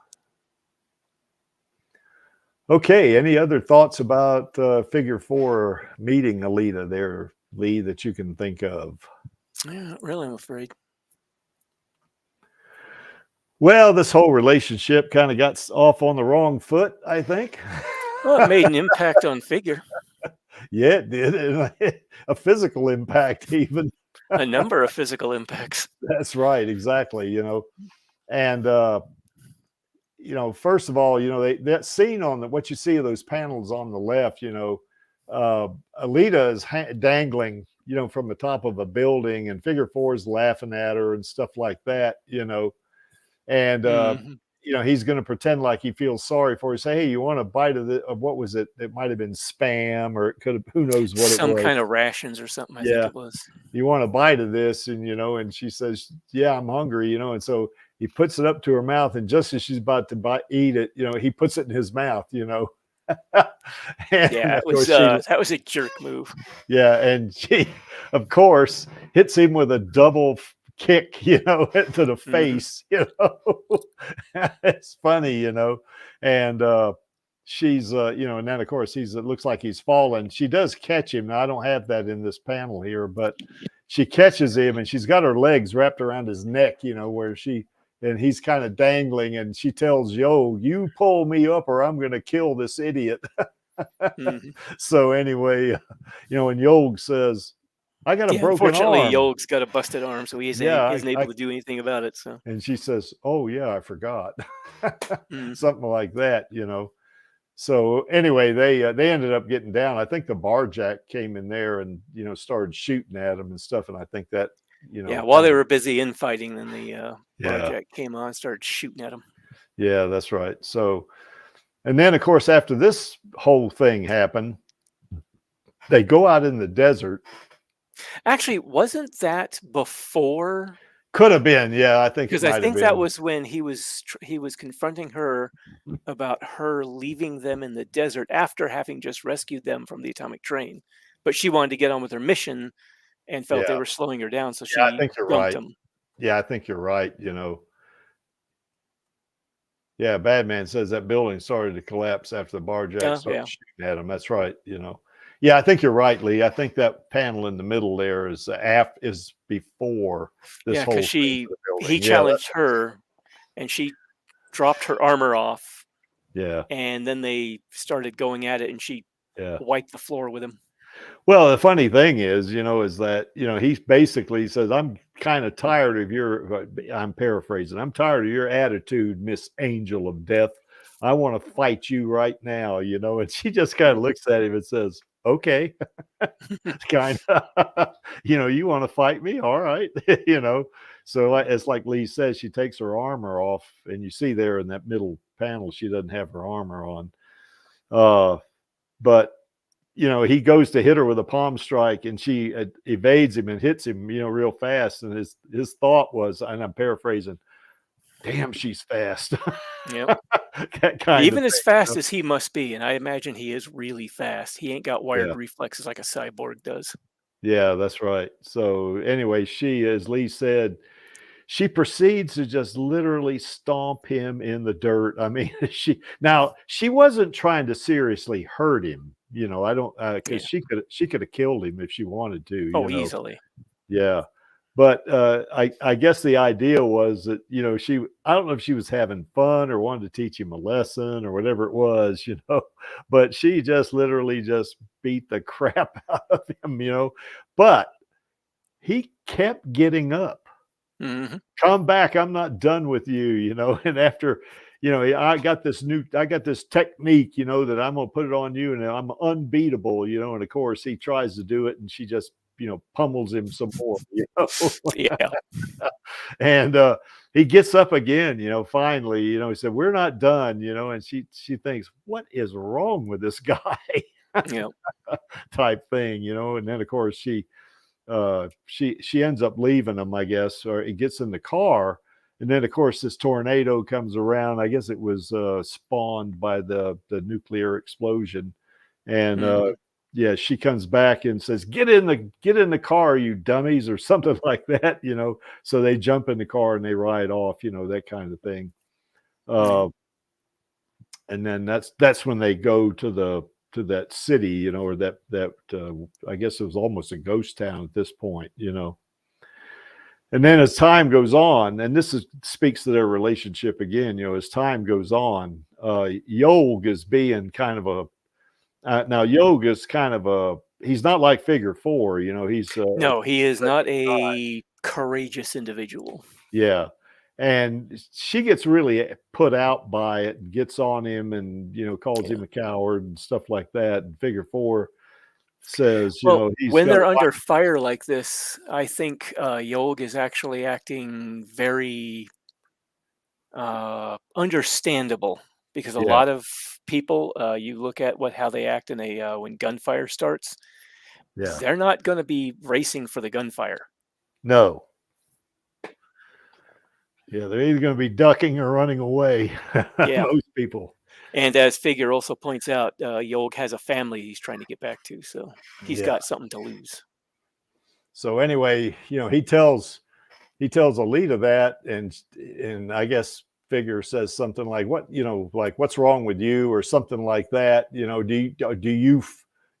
okay. Any other thoughts about Figure 4 meeting Alita there, Lee, that you can think of? Yeah, not really, I'm afraid. Well, this whole relationship kind of got off on the wrong foot, I think. Well, it made an impact on Figure. Yeah, it did. A physical impact, even. A number of physical impacts. That's right. Exactly. You know, and, you know, first of all, you know, that scene on what you see of those panels on the left, you know, Alita is dangling, you know, from the top of a building, and Figure 4 is laughing at her and stuff like that, you know, and, you know, he's going to pretend like he feels sorry for her. Say, hey, you want a bite of what was it? It might have been Spam, or it could have, who knows what it was. Some kind of rations or something, I think it was. You want a bite of this? And, you know, and she says, yeah, I'm hungry, you know, and so he puts it up to her mouth, and just as she's about to eat it, you know, he puts it in his mouth, you know. Yeah, that was a jerk move. Yeah, and she, of course, hits him with a double kick, you know, to the face, you know. It's funny, you know. And she's, you know, and then of course it looks like he's fallen. She does catch him. Now, I don't have that in this panel here, but she catches him, and she's got her legs wrapped around his neck, you know, and he's kind of dangling, and she tells Yo, you pull me up or I'm going to kill this idiot. So anyway, you know, and Yog says, I got a broken arm. Unfortunately, Yog's got a busted arm, so he isn't able to do anything about it. So, and she says, oh yeah, I forgot. Something like that, you know. So anyway, they ended up getting down. I think the barjack came in there and, you know, started shooting at them and stuff. And I think that, you know, yeah, while they were busy infighting, then the barjack came on and started shooting at them. Yeah, that's right. So, and then of course, after this whole thing happened, they go out in the desert. Actually, wasn't that before? Could have been, yeah. I think because I think that was when he was confronting her about her leaving them in the desert after having just rescued them from the atomic train, but she wanted to get on with her mission and felt they were slowing her down, so she I think you're right. him. Yeah, I think you're right. You know. Yeah, Badman says that building started to collapse after the barjack started shooting at him. That's right. You know. Yeah, I think you're right, Lee. I think that panel in the middle there is before this whole thing. He challenged her, and she dropped her armor off. Yeah. And then they started going at it, and she wiped the floor with him. Well, the funny thing is, you know, is that, you know, he basically says, I'm kind of tired of I'm paraphrasing, I'm tired of your attitude, Miss Angel of Death. I want to fight you right now, you know. And she just kind of looks at him and says, okay. Kind of, you know, you want to fight me? All right. You know, so it's like Lee says, she takes her armor off, and you see there in that middle panel, she doesn't have her armor on. But, you know, he goes to hit her with a palm strike, and she evades him and hits him, you know, real fast. And his thought was, and I'm paraphrasing, damn, she's fast. Yep. Even as fast as he must be, and I imagine he is really fast. He ain't got wired reflexes like a cyborg does. Yeah, that's right. So anyway, she, as Lee said, she proceeds to just literally stomp him in the dirt. I mean, she wasn't trying to seriously hurt him, you know. I don't, because she could have killed him if she wanted to. Oh, you know? Easily. Yeah. But I guess the idea was that, you know, I don't know if she was having fun or wanted to teach him a lesson or whatever it was, you know, but she just literally just beat the crap out of him, you know. But he kept getting up. Come back, I'm not done with you, you know. And after, you know, I got this technique, you know, that I'm gonna put it on you, and I'm unbeatable, you know. And of course he tries to do it, and she just, you know, pummels him some more, you know. Yeah. And he gets up again, you know, finally, you know. He said, we're not done, you know. And she thinks, what is wrong with this guy? Yeah. type thing, you know. And then of course she ends up leaving him, I guess, or it gets in the car. And then of course this tornado comes around. I guess it was spawned by the nuclear explosion. And yeah, she comes back and says, get in the car, you dummies," or something like that, you know. So they jump in the car and they ride off, you know, that kind of thing. And then that's when they go to that city, you know, or that I guess it was almost a ghost town at this point, you know. And then as time goes on, and speaks to their relationship again, you know, as time goes on, Yolg is being kind of a now Yolg is kind of he's not like Figure 4, you know. He's no, he is not a courageous individual. Yeah. And she gets really put out by it and gets on him and, you know, calls him a coward and stuff like that. And Figure 4 says, you know, when they're under fire like this, I think Yolg is actually acting very understandable, because a lot of people, you look at how they act in when gunfire starts. They're not going to be racing for the gunfire. No. Yeah, they're either going to be ducking or running away. Most people. And as Figure also points out, Yolg has a family he's trying to get back to, so he's got something to lose. So anyway, you know, he tells Alita that, and I guess Figure says something like, "What, you know, like what's wrong with you," or something like that. You know, do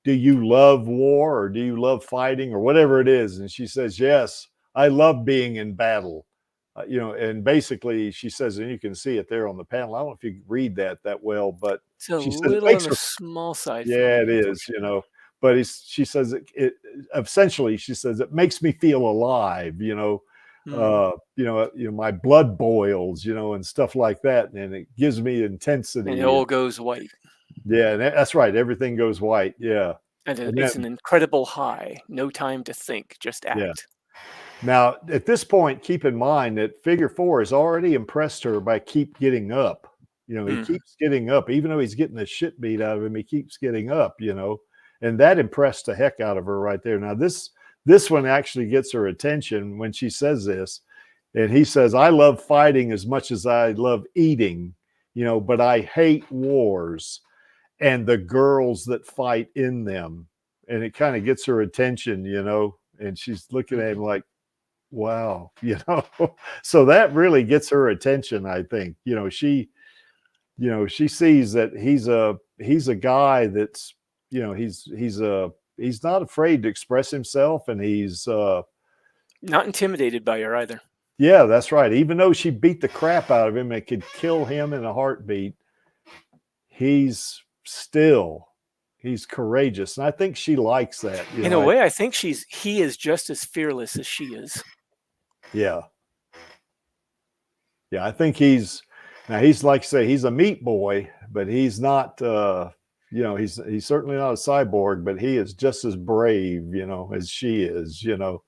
you love war, or do you love fighting, or whatever it is? And she says, "Yes, I love being in battle." You know, and basically she says, and you can see it there on the panel. I don't know if you read that well, but it's a she says little on the small side. Yeah, it is, you know. But she says it essentially, she says, it makes me feel alive, you know. You know, my blood boils, you know, and stuff like that, and it gives me intensity. And it all goes white. Yeah, and that's right. Everything goes white. Yeah, and it's an incredible high. No time to think, just act. Yeah. Now, at this point, keep in mind that Figure 4 has already impressed her by keep getting up. You know, he keeps getting up, even though he's getting the shit beat out of him. He keeps getting up, you know, and that impressed the heck out of her right there. Now, this one actually gets her attention when she says this, and he says, "I love fighting as much as I love eating, you know, but I hate wars and the girls that fight in them." And it kind of gets her attention, you know, and she's looking at him like, wow, you know. So that really gets her attention, I think. You know, she sees that he's a guy that's, you know, he's not afraid to express himself, and he's not intimidated by her either. Yeah, that's right. Even though she beat the crap out of him and could kill him in a heartbeat, he's courageous. And I think she likes that. In a way, I think he is just as fearless as she is. Yeah. Yeah, I think he's like I say, he's a meat boy, but he's not you know, he's certainly not a cyborg, but he is just as brave, you know, as she is, you know.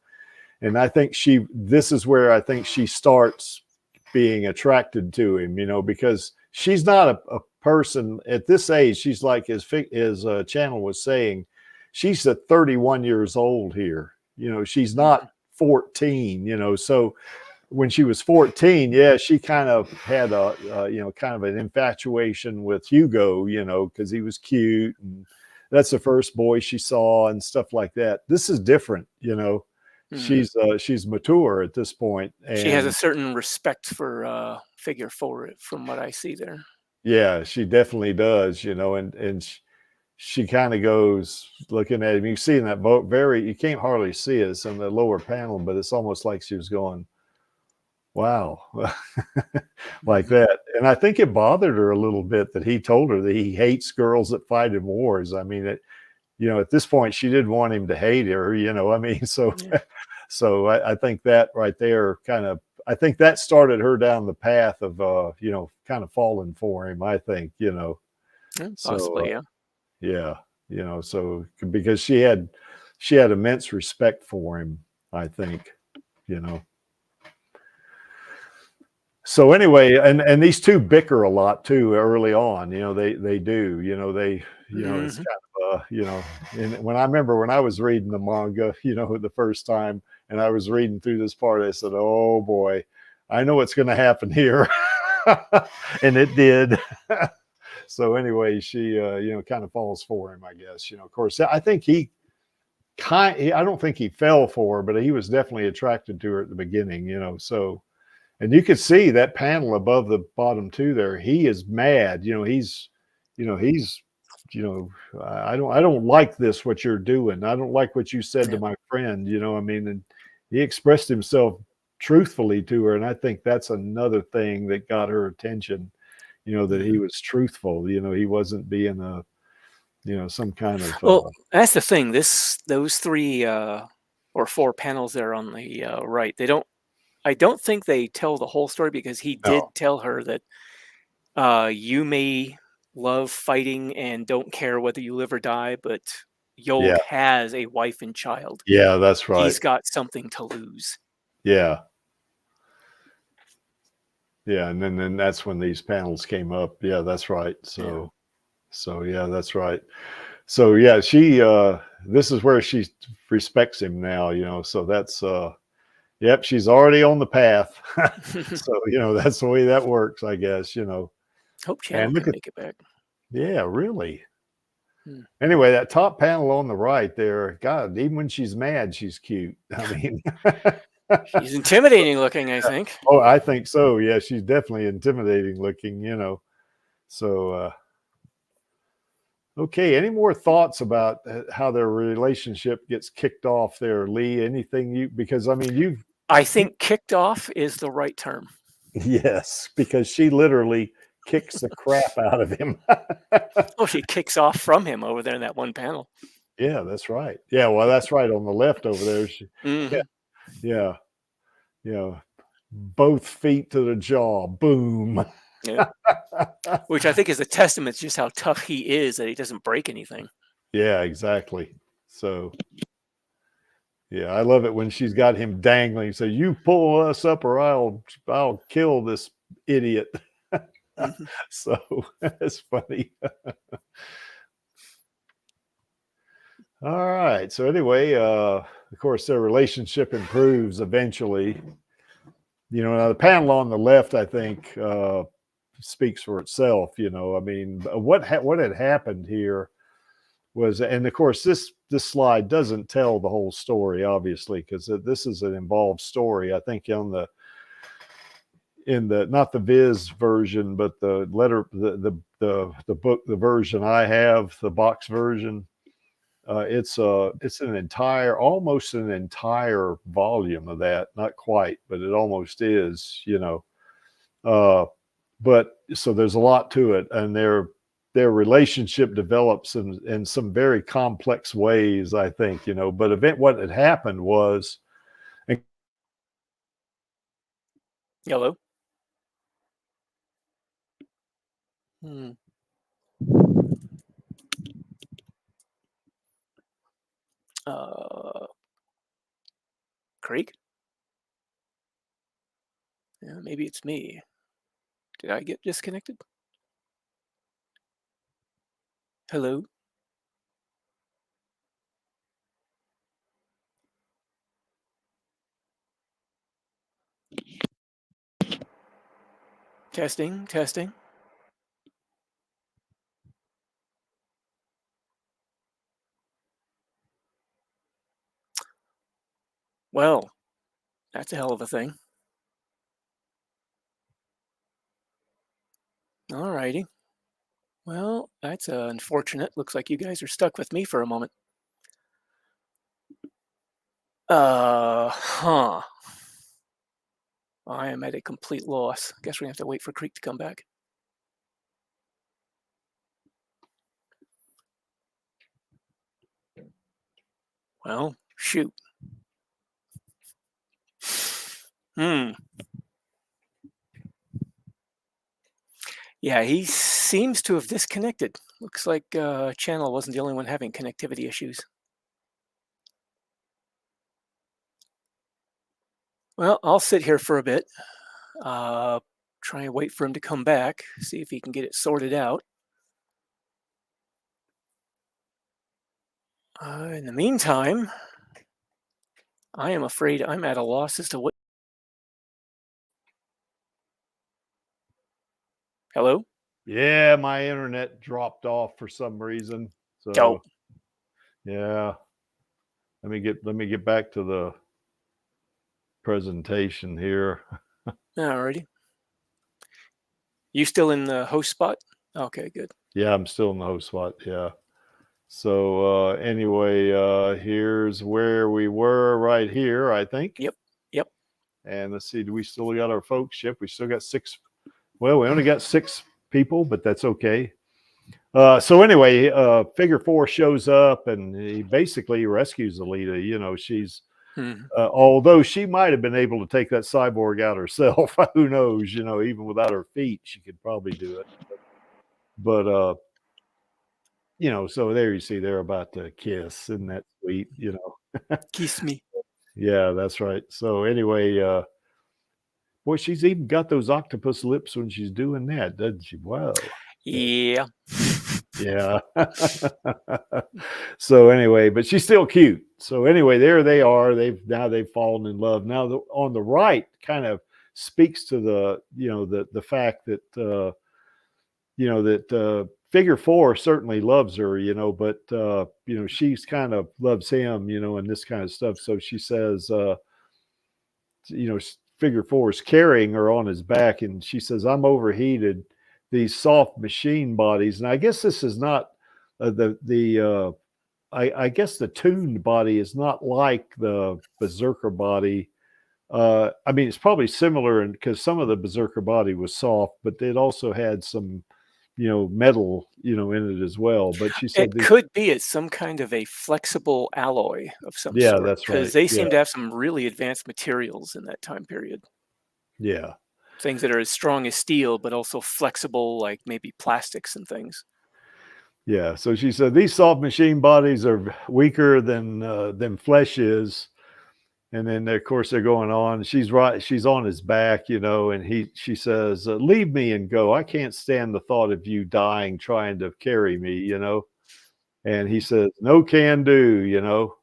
And I think this is where I think she starts being attracted to him, you know, because she's not a person at this age. She's like, as Channel was saying, she's at 31 years old here. You know, she's not 14, you know. So when she was 14, yeah, she kind of had you know, kind of an infatuation with Hugo, you know, because he was cute, and that's the first boy she saw and stuff like that. This is different, you know. She's mature at this point, and she has a certain respect for Figure 4 from what I see there. Yeah, she definitely does, you know, and she kind of goes looking at him. You see in that boat, you can't hardly see it. It's in the lower panel, but it's almost like she was going, wow, like that. And I think it bothered her a little bit that he told her that he hates girls that fight in wars. I mean, you know, at this point, she didn't want him to hate her, you know, I mean, so, so I think that right there I think that started her down the path of, you know, kind of falling for him, I think, you know. Possibly, so, yeah, you know, so because she had immense respect for him, I think, you know. So anyway, and these two bicker a lot too early on, you know, they do, you know, you know, it's kind you know, and when I remember when I was reading the manga, you know, the first time, and I was reading through this part, I said, "Oh boy, I know what's going to happen here," and it did. So anyway, she, you know, kind of falls for him, I guess. You know, of course, I think I don't think he fell for her, but he was definitely attracted to her at the beginning. You know, so. And you could see that panel above the bottom two there. He is mad. You know, he's, you know, I don't like this, what you're doing. I don't like what you said to my friend, you know, I mean, and he expressed himself truthfully to her. And I think that's another thing that got her attention, you know, that he was truthful, you know, he wasn't being you know, some kind of. Well, that's the thing. Those 3 or 4 panels there on the right, I don't think they tell the whole story, because he did tell her that you may love fighting and don't care whether you live or die, but Yolk has a wife and child. Yeah, that's right. He's got something to lose. Yeah. Yeah, and then that's when these panels came up. Yeah, that's right. So yeah, that's right. So yeah, she this is where she respects him now, you know. So that's yep, she's already on the path. So, you know, that's the way that works, I guess, you know. Hope Channel can make it back. Yeah, really. Anyway, that top panel on the right there, God, even when she's mad, she's cute. I mean, she's intimidating looking, I think. Oh, I think so. Yeah, she's definitely intimidating looking, you know. So okay, any more thoughts about how their relationship gets kicked off there, Lee? Anything because I mean, I think kicked off is the right term. Yes, because she literally kicks the crap out of him. Oh, she kicks off from him over there in that one panel. Yeah, that's right. Yeah, well, that's right on the left over there. Yeah. Both feet to the jaw. Boom. Yeah. Which I think is a testament to just how tough he is, that he doesn't break anything. Yeah, exactly. So yeah, I love it when she's got him dangling. So you pull us up or I'll kill this idiot. So that's funny. All right. So anyway, of course, their relationship improves eventually. You know, now the panel on the left, I think, speaks for itself. You know, I mean, what had happened here was, and of course, this slide doesn't tell the whole story, obviously, because this is an involved story. I think in the not the Viz version, but the book, the version I have, the box version. It's almost an entire volume of that. Not quite, but it almost is, you know. But so there's a lot to it, and their relationship develops in some very complex ways, I think, you know. But what had happened was. Hello. Creek? Yeah, maybe it's me. Did I get disconnected? Hello? Testing, testing. Well, that's a hell of a thing. All righty. Well, that's unfortunate. Looks like you guys are stuck with me for a moment. Huh. I am at a complete loss. Guess we have to wait for Creek to come back. Well, shoot. Yeah, he seems to have disconnected. Looks like Channel wasn't the only one having connectivity issues. Well, I'll sit here for a bit. Try and wait for him to come back, see if he can get it sorted out. In the meantime, I am afraid I'm at a loss as to what. Hello? Yeah, my internet dropped off for some reason. So Oh. yeah. Let me get back to the presentation here. Alrighty. You still in the host spot? Okay, good. Yeah, I'm still in the host spot. Yeah. So anyway, here's where we were right here, I think. Yep. And let's see, do we still got our folks? Yep, we still got 6. Well, we only got 6 people, but that's okay. So anyway, Figure 4 shows up and he basically rescues Alita. You know, she's although she might have been able to take that cyborg out herself. Who knows? You know, even without her feet, she could probably do it. But you know, so there you see they're about to kiss. Isn't that sweet? You know, Kiss me. Yeah, that's right. So anyway, boy, she's even got those octopus lips when she's doing that, doesn't she? Wow. Yeah. Yeah. So anyway, but she's still cute. So anyway, there they are. They've fallen in love. Now on the right kind of speaks to the, you know, the fact that you know, that Figure 4 certainly loves her, you know, but you know, she's kind of loves him, you know, and this kind of stuff. So she says, you know, Figure 4 is carrying her on his back, and she says, "I'm overheated. These soft machine bodies," and I guess this is not I guess the tuned body is not like the Berserker body. I mean, it's probably similar, because some of the Berserker body was soft, but it also had some, you know, metal, you know, in it as well. But she said it could be it's some kind of a flexible alloy of some yeah, sort, that's right. because they Yeah. seem to have some really advanced materials in that time period. Yeah. Things that are as strong as steel, but also flexible, like maybe plastics and things. Yeah. So she said these soft machine bodies are weaker than flesh is. And then of course they're going on. She's on his back, you know, and she says, "Leave me and go. I can't stand the thought of you dying trying to carry me," you know. And he says, "No can do," you know.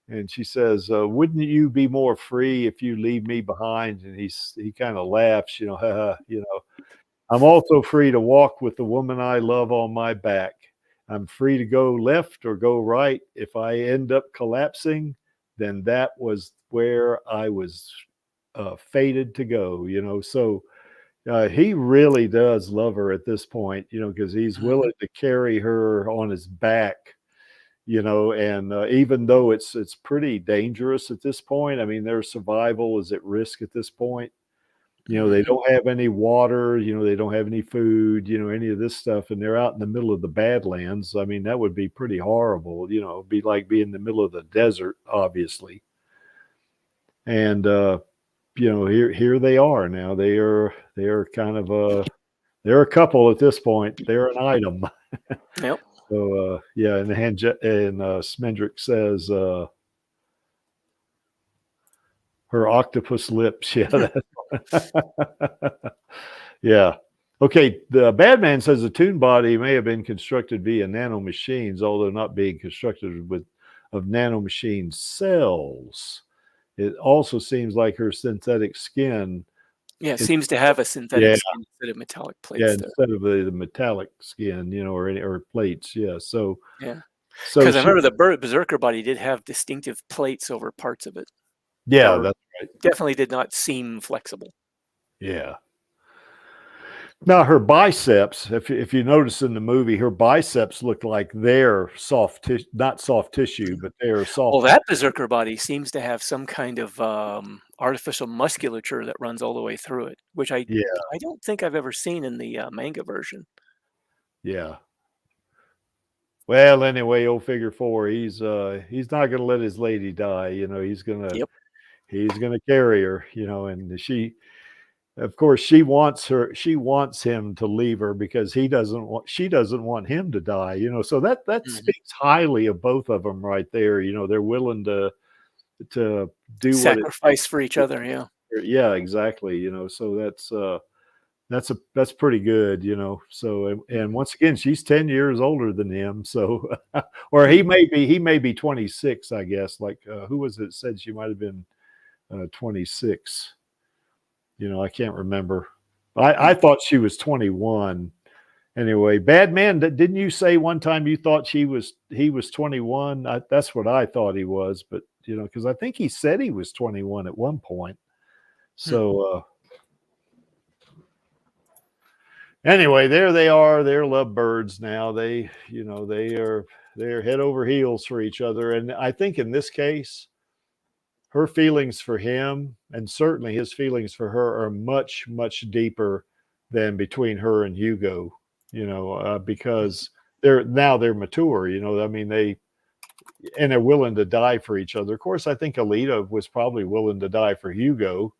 And she says, "Wouldn't you be more free if you leave me behind?" And he kind of laughs, you know, haha, you know. "I'm also free to walk with the woman I love on my back. I'm free to go left or go right. If I end up collapsing, then that was where I was fated to go," you know. So he really does love her at this point, you know, because he's willing to carry her on his back, you know, and even though it's pretty dangerous at this point. I mean, their survival is at risk at this point. You know, they don't have any water, you know, they don't have any food, you know, any of this stuff, and they're out in the middle of the Badlands. I mean, that would be pretty horrible, you know, it'd be like being in the middle of the desert, obviously. And you know, here they are now. They are kind of they're a couple at this point. They're an item. Yep. So yeah, and Smendrick says her octopus lips. Yeah. Yeah. Okay. The Badman says the Toon body may have been constructed via nanomachines, although not being constructed of nanomachine cells. It also seems like her synthetic skin. Yeah, it seems to have a synthetic skin instead of metallic plates. Yeah, there. instead of the metallic skin, you know, or plates. Yeah. So Yeah. So Because I remember the Berserker body did have distinctive plates over parts of it. Yeah, that's right. Definitely did not seem flexible. Yeah. Now her biceps, if you notice in the movie, her biceps look like they're soft tissue, not soft tissue, but they're soft. Well, that Berserker body seems to have some kind of artificial musculature that runs all the way through it, which I don't think I've ever seen in the manga version. Yeah. Well, anyway, old Figure 4, he's not going to let his lady die. You know, he's gonna carry her. You know, and of course, she wants him to leave her because she doesn't want him to die. You know, so that speaks highly of both of them right there. You know, they're willing to do sacrifice for each other. Yeah. Yeah, exactly. You know, so that's that's pretty good, you know. So and once again, she's 10 years older than him. So or he may be 26, I guess. Like who was it said she might have been 26? You know, I can't remember. I thought she was 21. Anyway, Bad Man, didn't you say one time you thought he was 21? That's what I thought he was, but you know, because I think he said he was 21 at one point. So anyway, there they are. They're lovebirds now. They, you know, they're head over heels for each other. And I think in this case, her feelings for him and certainly his feelings for her are much, much deeper than between her and Hugo, you know, because they're mature, you know. I mean, they're willing to die for each other. Of course, I think Alita was probably willing to die for Hugo,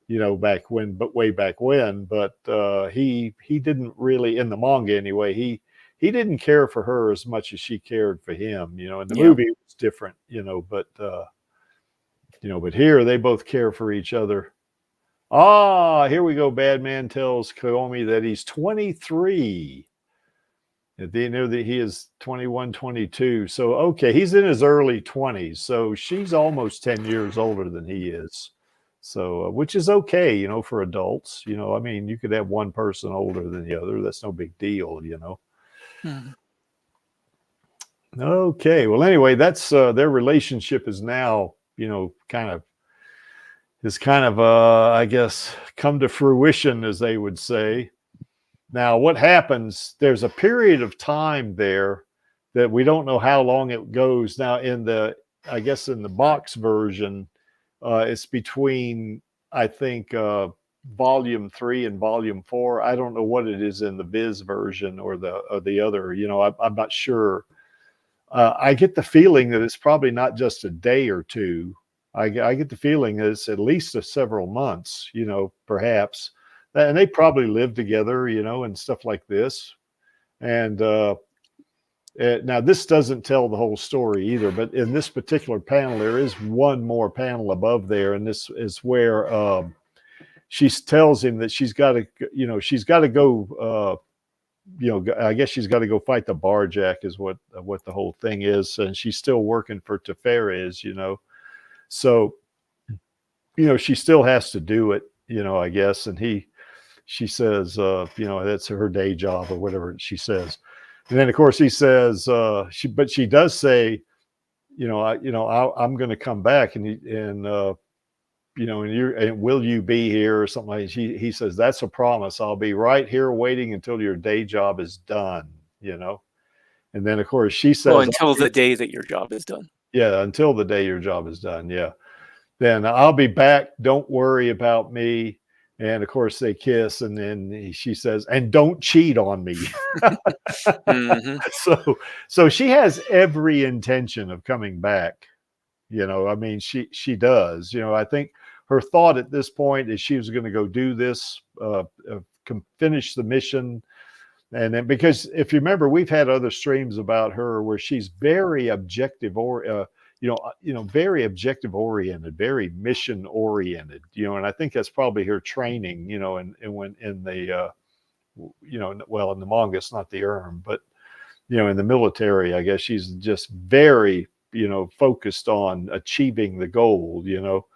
you know, way back when, but he didn't really, in the manga anyway, he didn't care for her as much as she cared for him, you know. In the movie it was different, you know, but here they both care for each other. Here we go. Bad Man tells Komi that he's 23. They know that he is 21, 22. So, okay, he's in his early 20s. So she's almost 10 years older than he is. So, which is okay, you know, for adults. You know, I mean, you could have one person older than the other. That's no big deal, you know. Okay. Well, anyway, that's their relationship is now, you know, kind of, I guess, come to fruition, as they would say. Now, what happens, there's a period of time there that we don't know how long it goes. Now, I guess in the box version, it's between, I think, volume 3 and volume 4. I don't know what it is in the Viz version or the other, you know, I'm not sure. I get the feeling that it's probably not just a day or two. I get the feeling that it's at least several months, you know, perhaps. And they probably live together, you know, and stuff like this. And now this doesn't tell the whole story either, but in this particular panel, there is one more panel above there. And this is where she tells him that she's got to go, you know, I guess she's got to go fight the Barjack is what the whole thing is. And she's still working for Teferes, you know. So, you know, she still has to do it, you know, I guess. And she says, you know, that's her day job or whatever she says. And then of course he says, but she does say, I'm going to come back and you know, and will you be here or something like that. He says, that's a promise. I'll be right here waiting until your day job is done, you know. And then of course she says, well, until the day that your job is done. Yeah, until the day your job is done. Yeah. Then I'll be back. Don't worry about me. And of course they kiss, and then she says, and don't cheat on me. So she has every intention of coming back. You know, I mean, she does. You know, I think her thought at this point is she was going to go do this, finish the mission. And then, because if you remember, we've had other streams about her where she's very objective very objective oriented, very mission oriented, you know, and I think that's probably her training, you know, and when in the, you know, well, in the manga, it's not the but, you know, in the military, I guess she's just very, you know, focused on achieving the goal, you know,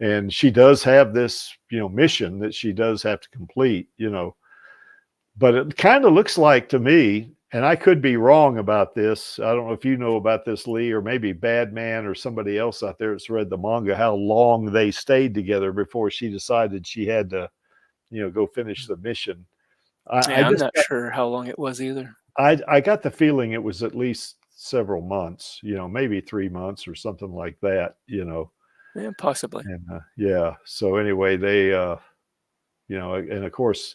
and she does have this, you know, mission that she does have to complete, you know. But it kind of looks like to me, and I could be wrong about this. I don't know if you know about this, Lee, or maybe Bad Man or somebody else out there that's read the manga, how long they stayed together before she decided she had to, you know, go finish the mission. I'm not sure how long it was either. I got the feeling it was at least several months, you know, maybe 3 months or something like that, you know. Yeah, possibly. And yeah. So anyway, they, you know, and of course,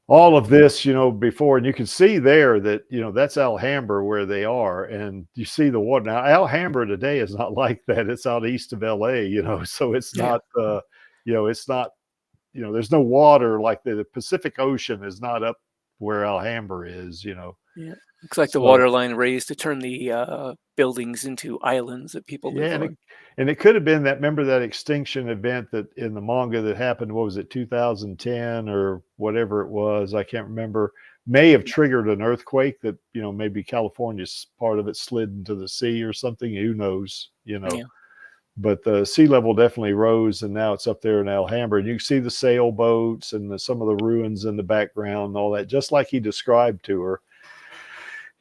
all of this, you know, before, and you can see there that, you know, that's Alhambra where they are, and you see the water. Now, Alhambra today is not like that. It's out east of LA, you know, so it's not, you know, it's not, you know, there's no water like the Pacific Ocean is not up where Alhambra is, you know. Yeah. Looks like the water line raised to turn the buildings into islands that people live on. And it could have been that, remember that extinction event that in the manga that happened, what was it, 2010 or whatever it was, I can't remember, may have triggered an earthquake that, you know, maybe California's part of it slid into the sea or something, who knows, you know. Yeah. But the sea level definitely rose, and now it's up there in Alhambra. And you can see the sailboats and some of the ruins in the background and all that, just like he described to her.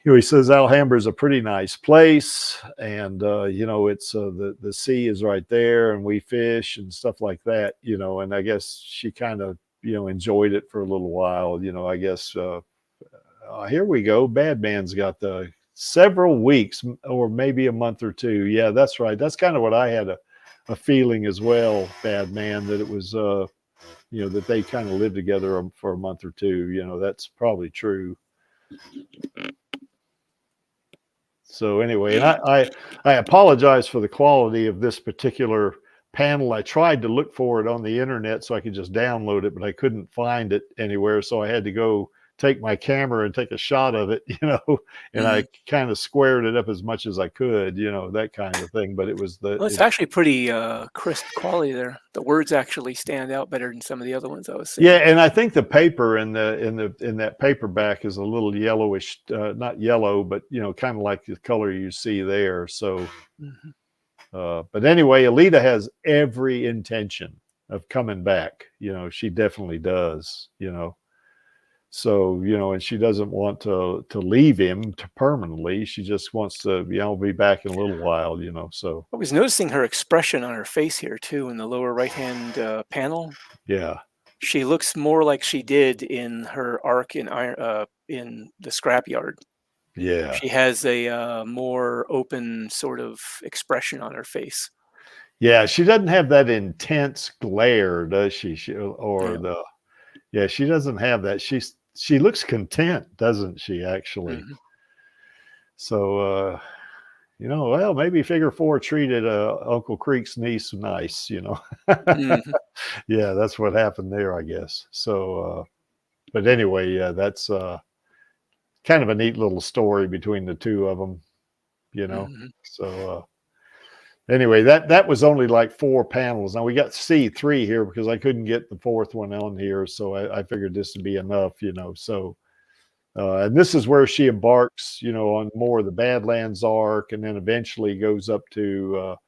You know, he says Alhambra is a pretty nice place, and you know, it's the sea is right there, and we fish and stuff like that. You know, and I guess she kind of, you know, enjoyed it for a little while. You know, I guess here we go. Bad Man's got the several weeks or maybe a month or two. Yeah, that's right. That's kind of what I had a feeling as well, Bad Man, that it was you know, that they kind of lived together for a month or two. You know, that's probably true. So anyway, and I apologize for the quality of this particular panel. I tried to look for it on the internet so I could just download it, but I couldn't find it anywhere. So I had to go take my camera and take a shot of it, you know, and I kind of squared it up as much as I could, you know, that kind of thing. But it was well, it's actually pretty crisp quality there. The words actually stand out better than some of the other ones I was seeing. Yeah, and I think the paper in that paperback is a little yellowish, not yellow, but you know, kind of like the color you see there. So, but anyway, Alita has every intention of coming back. You know, she definitely does. You know. So, you know, and she doesn't want to leave him permanently. She just wants to, you know, be back in a little while, you know. So I was noticing her expression on her face here too in the lower right-hand panel. Yeah, she looks more like she did in her arc in the scrapyard. Yeah, she has a more open sort of expression on her face. Yeah, she doesn't have that intense glare, does she? Yeah, she doesn't have that. She looks content, doesn't she, actually? So, you know, well, maybe Figure 4 treated Uncle Creek's niece nice, you know. Yeah, that's what happened there, I guess. So, but anyway, yeah, that's kind of a neat little story between the two of them, you know. So, anyway, that was only like 4 panels. Now we got C3 here because I couldn't get the 4th one on here, so I figured this would be enough, you know. So, and this is where she embarks, you know, on more of the Badlands arc, and then eventually goes up to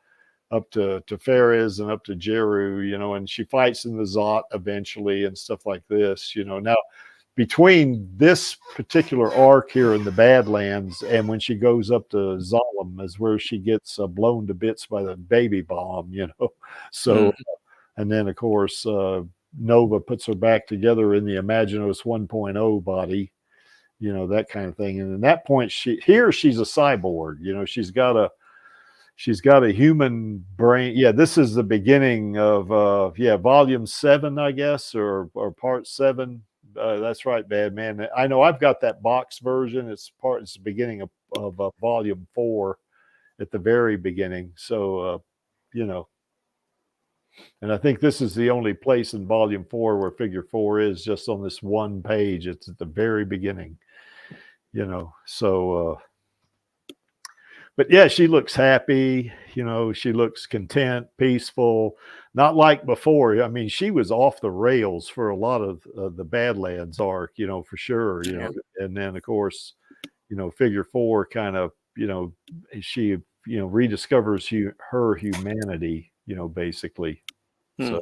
Ferris and up to Jeru, you know, and she fights in the Zot eventually and stuff like this, you know. Now, between this particular arc here in the Badlands and when she goes up to Zalem is where she gets blown to bits by the baby bomb, you know. So, and then of course, Nova puts her back together in the Imaginos 1.0 body, you know, that kind of thing. And at that point, she's a cyborg, you know. She's got a human brain. Yeah, this is the beginning of volume 7, I guess, or part 7. That's right, Bad Man. I know I've got that box version. It's the beginning of volume 4 at the very beginning. So, you know, and I think this is the only place in volume 4 where Figure 4 is, just on this one page. It's at the very beginning, you know. So, but yeah, she looks happy, you know, she looks content, peaceful, not like before. I mean, she was off the rails for a lot of the Badlands arc, you know, for sure, you know. And then of course, you know, Figure 4 kind of, you know, she, you know, rediscovers her humanity, you know, basically. So,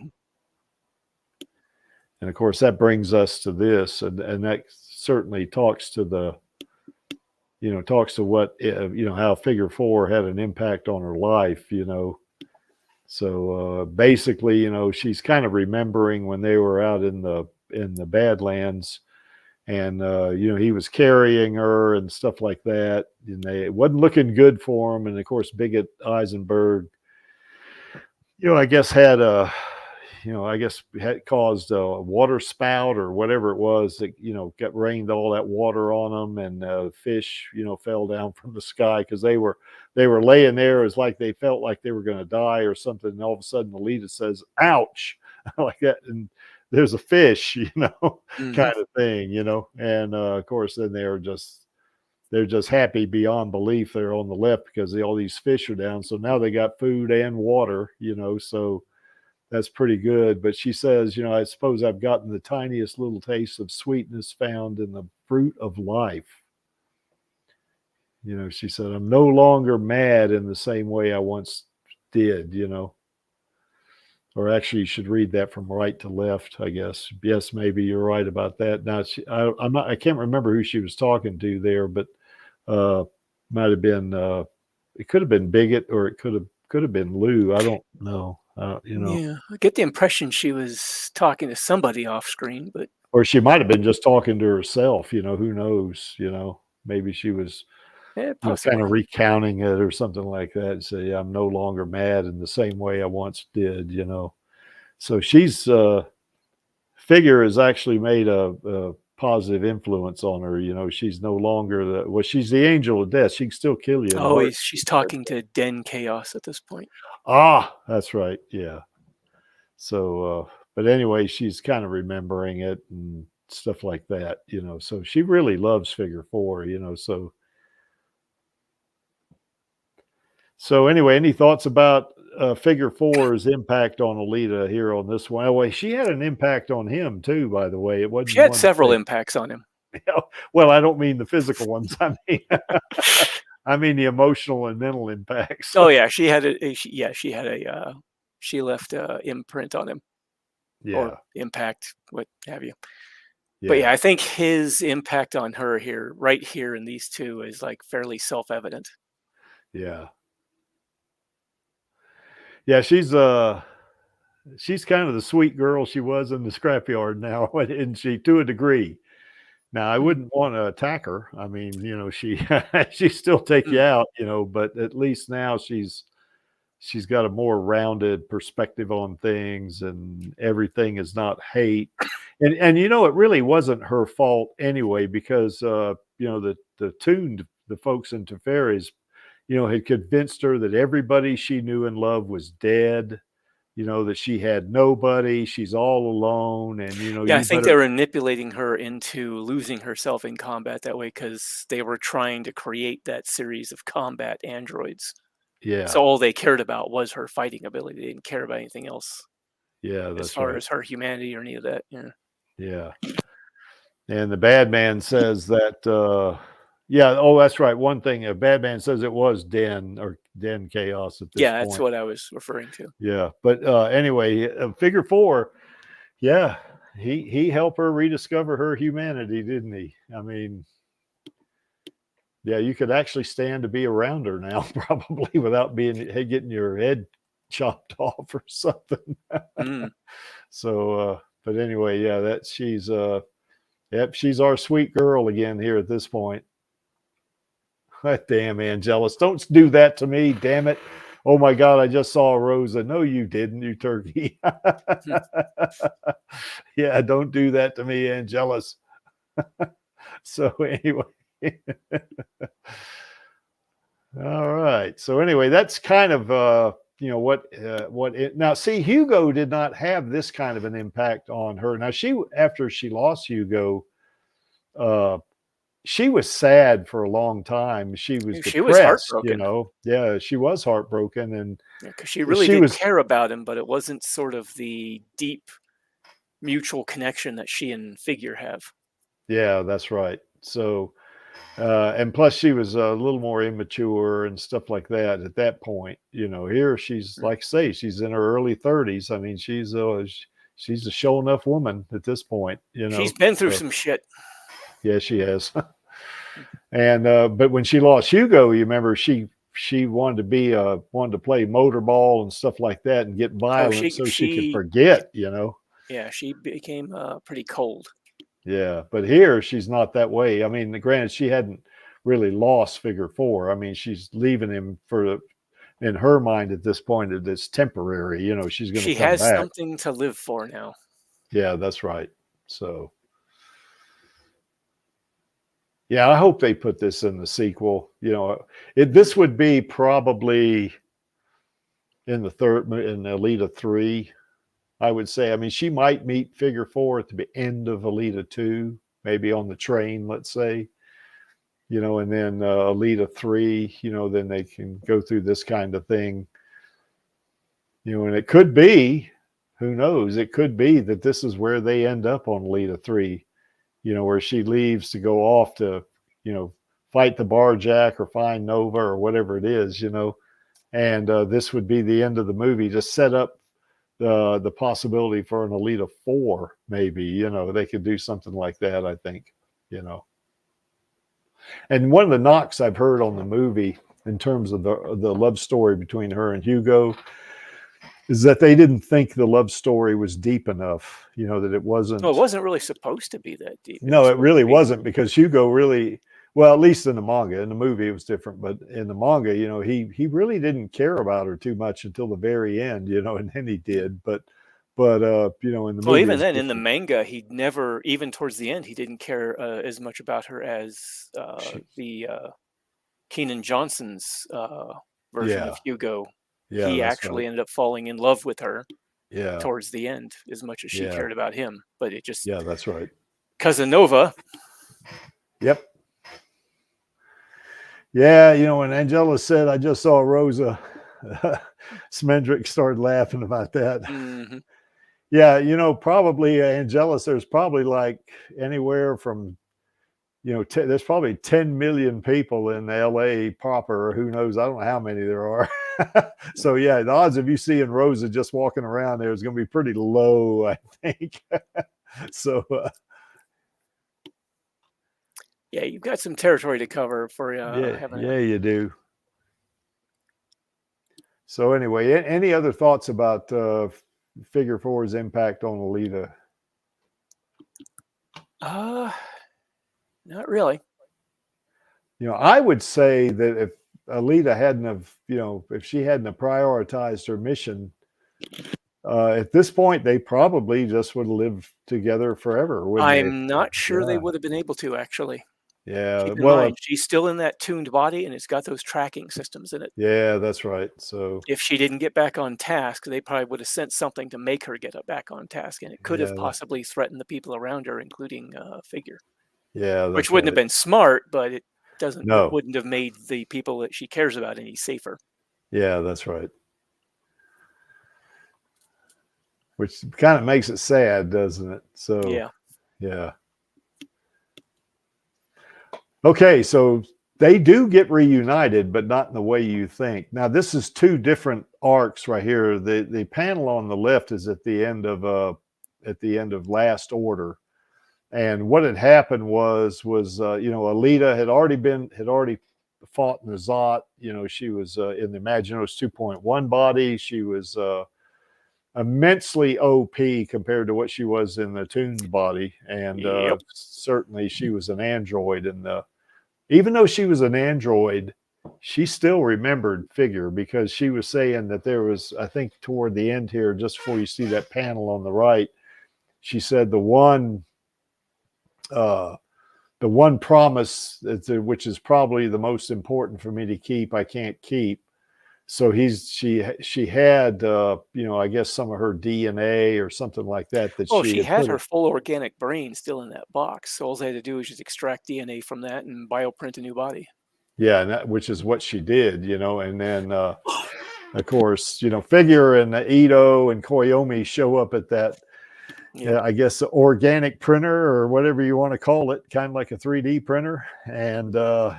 and of course that brings us to this, and that certainly talks to the, you know, talks to what, you know, how Figure 4 had an impact on her life, you know. So basically, you know, she's kind of remembering when they were out in the Badlands, and you know, he was carrying her and stuff like that, and it wasn't looking good for him. And of course, Bigot Eisenberg, you know, I guess had caused a water spout or whatever it was that, you know, got rained all that water on them, and fish, you know, fell down from the sky because they were laying there as like they felt like they were going to die or something. And all of a sudden, Alita says, "Ouch!" like that, and there's a fish, you know, kind of thing, you know. And of course, then they they're just happy beyond belief. They're on the left because all these fish are down. So now they got food and water, you know, so that's pretty good. But she says, you know, I suppose I've gotten the tiniest little taste of sweetness found in the fruit of life. You know, she said, I'm no longer mad in the same way I once did, you know. Or actually, you should read that from right to left, I guess. Yes, maybe you're right about that. Now, I can't remember who she was talking to there, but might have been, it could have been Bigot, or it could have been Lou. I don't know. You know. Yeah, I get the impression she was talking to somebody off screen, but or she might have been just talking to herself. You know, who knows? You know, maybe she was. You know, kind of recounting it or something like that, and say, I'm no longer mad in the same way I once did, you know. So she's figure has actually made a positive influence on her. You know, she's no longer she's the angel of death. She can still kill you. Oh, she's talking to Den Chaos at this point. Ah, that's right. Yeah. So, but anyway, she's kind of remembering it and stuff like that, you know. So she really loves Figure 4, you know. So anyway, any thoughts about Figure 4's impact on Alita here on this one? Well, she had an impact on him too, by the way. It wasn't. She had several impacts on him. Well, I don't mean the physical ones. I mean, I mean the emotional and mental impacts. Oh yeah, she left an imprint on him. Yeah. Or impact, what have you. Yeah. But yeah, I think his impact on her here, right here in these two, is like fairly self-evident. Yeah. Yeah, she's kind of the sweet girl she was in the scrapyard now, isn't she, to a degree. Now, I wouldn't want to attack her. I mean, you know, she still take you out, you know, but at least now she's got a more rounded perspective on things, and everything is not hate. And you know, it really wasn't her fault anyway, because you know, the folks in Teferis, you know, had convinced her that everybody she knew and loved was dead, you know, that she had nobody, she's all alone. And, you know, yeah, I think they were manipulating her into losing herself in combat that way, because they were trying to create that series of combat androids. Yeah. So all they cared about was her fighting ability. They didn't care about anything else. Yeah, that's as far right. as her humanity or any of that. Yeah. Yeah. And the bad man says that yeah, oh, that's right. One thing, a bad man says it was Den Chaos at this point. Yeah, that's what I was referring to. Yeah, but anyway, Figure 4, yeah, he helped her rediscover her humanity, didn't he? I mean, yeah, you could actually stand to be around her now, probably, without getting your head chopped off or something. So, but anyway, yeah, she's she's our sweet girl again here at this point. Damn, Angelus, don't do that to me, damn it. Oh my God, I just saw Rosa. No, you didn't, you turkey. Yeah, don't do that to me, Angelus. So anyway. All right. So anyway, that's kind of you know, now see, Hugo did not have this kind of an impact on her. Now after she lost Hugo, she was sad for a long time. She was depressed, you know. Yeah, she was heartbroken, and because she really did care about him, but it wasn't sort of the deep mutual connection that she and Figure have. Yeah, that's right. So, and plus she was a little more immature and stuff like that at that point. You know, here she's like, say, she's in her early 30s. I mean, she's a show enough woman at this point. You know, she's been through some shit. Yeah, she has. And but when she lost Hugo, you remember she wanted to play motorball and stuff like that and get violent so she could forget, you know. Yeah, she became pretty cold. Yeah, but here she's not that way. I mean, granted, she hadn't really lost Figure 4. I mean, she's leaving him in her mind at this point, it's temporary. You know, she's going to come back. She has something to live for now. Yeah, that's right. So. Yeah, I hope they put this in the sequel. You know, this would be probably in Alita 3, I would say. I mean, she might meet Figure 4 at the end of Alita 2, maybe on the train, let's say. you know, and then Alita 3, you know, then they can go through this kind of thing, you know, and it could be, who knows, it could be that this is where they end up on Alita 3, you know, where she leaves to go off to, you know, fight the Barjack or find Nova or whatever it is, you know, and this would be the end of the movie to set up the possibility for an Alita 4, maybe, you know, they could do something like that, I think, you know. And one of the knocks I've heard on the movie in terms of the love story between her and Hugo is that they didn't think the love story was deep enough, you know, that it wasn't. Well, it wasn't really supposed to be that deep. No, it really wasn't, because Hugo really, well, at least in the manga. In the movie, it was different, but in the manga, you know, he really didn't care about her too much until the very end, you know, and then he did. But you know, in the movie, well, even then, in the manga, he never, even towards the end, he didn't care as much about her as the Keenan Johnson's version of Hugo. Yeah, he actually ended up falling in love with her. Yeah. Towards the end, as much as she cared about him, but it just that's right. Casanova. Yep. Yeah, you know, when Angela said, "I just saw Rosa," Smendrick started laughing about that. Mm-hmm. Yeah, you know, probably Angelus, there's probably like anywhere from, you know, there's probably 10 million people in LA proper, or who knows, I don't know how many there are. So yeah, the odds of you seeing Rosa just walking around there is going to be pretty low, I think. So yeah, you've got some territory to cover for yeah, you do. So anyway, any other thoughts about Figure 4's impact on Alita? Not really. You know, I would say that if Alita hadn't have, you know, if she hadn't have prioritized her mission, at this point, they probably just would have lived together forever. I'm not sure they would have been able to, actually. Yeah. Keep in mind, she's still in that tuned body, and it's got those tracking systems in it. Yeah, that's right. So if she didn't get back on task, they probably would have sent something to make her get back on task, and it could have possibly threatened the people around her, including Figure. Yeah, which wouldn't have been smart, but it doesn't. No. It wouldn't have made the people that she cares about any safer. Yeah, that's right. Which kind of makes it sad, doesn't it? So yeah. Okay, so they do get reunited, but not in the way you think. Now, this is two different arcs right here. The panel on the left is at the end of Last Order, and what had happened was you know, Alita had already fought Nazat. You know, she was in the Imaginos 2.1 body. She was immensely OP compared to what she was in the tuned body, and certainly she was an android. And even though she was an android, she still remembered Figure, because she was saying that there was, I think toward the end here, just before you see that panel on the right, she said the one promise, which is probably the most important for me to keep, I can't keep. So she had you know, I guess some of her DNA or something like that. She had her full organic brain still in that box. So all they had to do was just extract DNA from that and bioprint a new body. Yeah, and which is what she did, you know. And then of course, you know, Figure and Ito and Koyomi show up at that. Yeah, I guess organic printer or whatever you want to call it, kind of like a 3D printer, and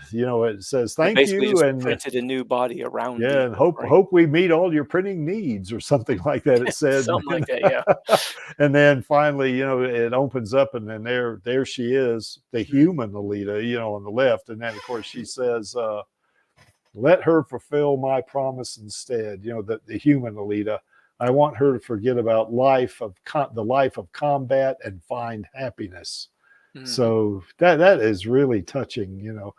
you know, it says thank you, just and printed a new body around. Yeah, and hope we meet all your printing needs, or something like that. It said something like that, yeah. And then finally, you know, it opens up, and then there she is, the human Alita, you know, on the left, and then of course she says, "Let her fulfill my promise instead." You know, the human Alita. I want her to forget about the life of combat and find happiness. Mm-hmm. So that is really touching, you know.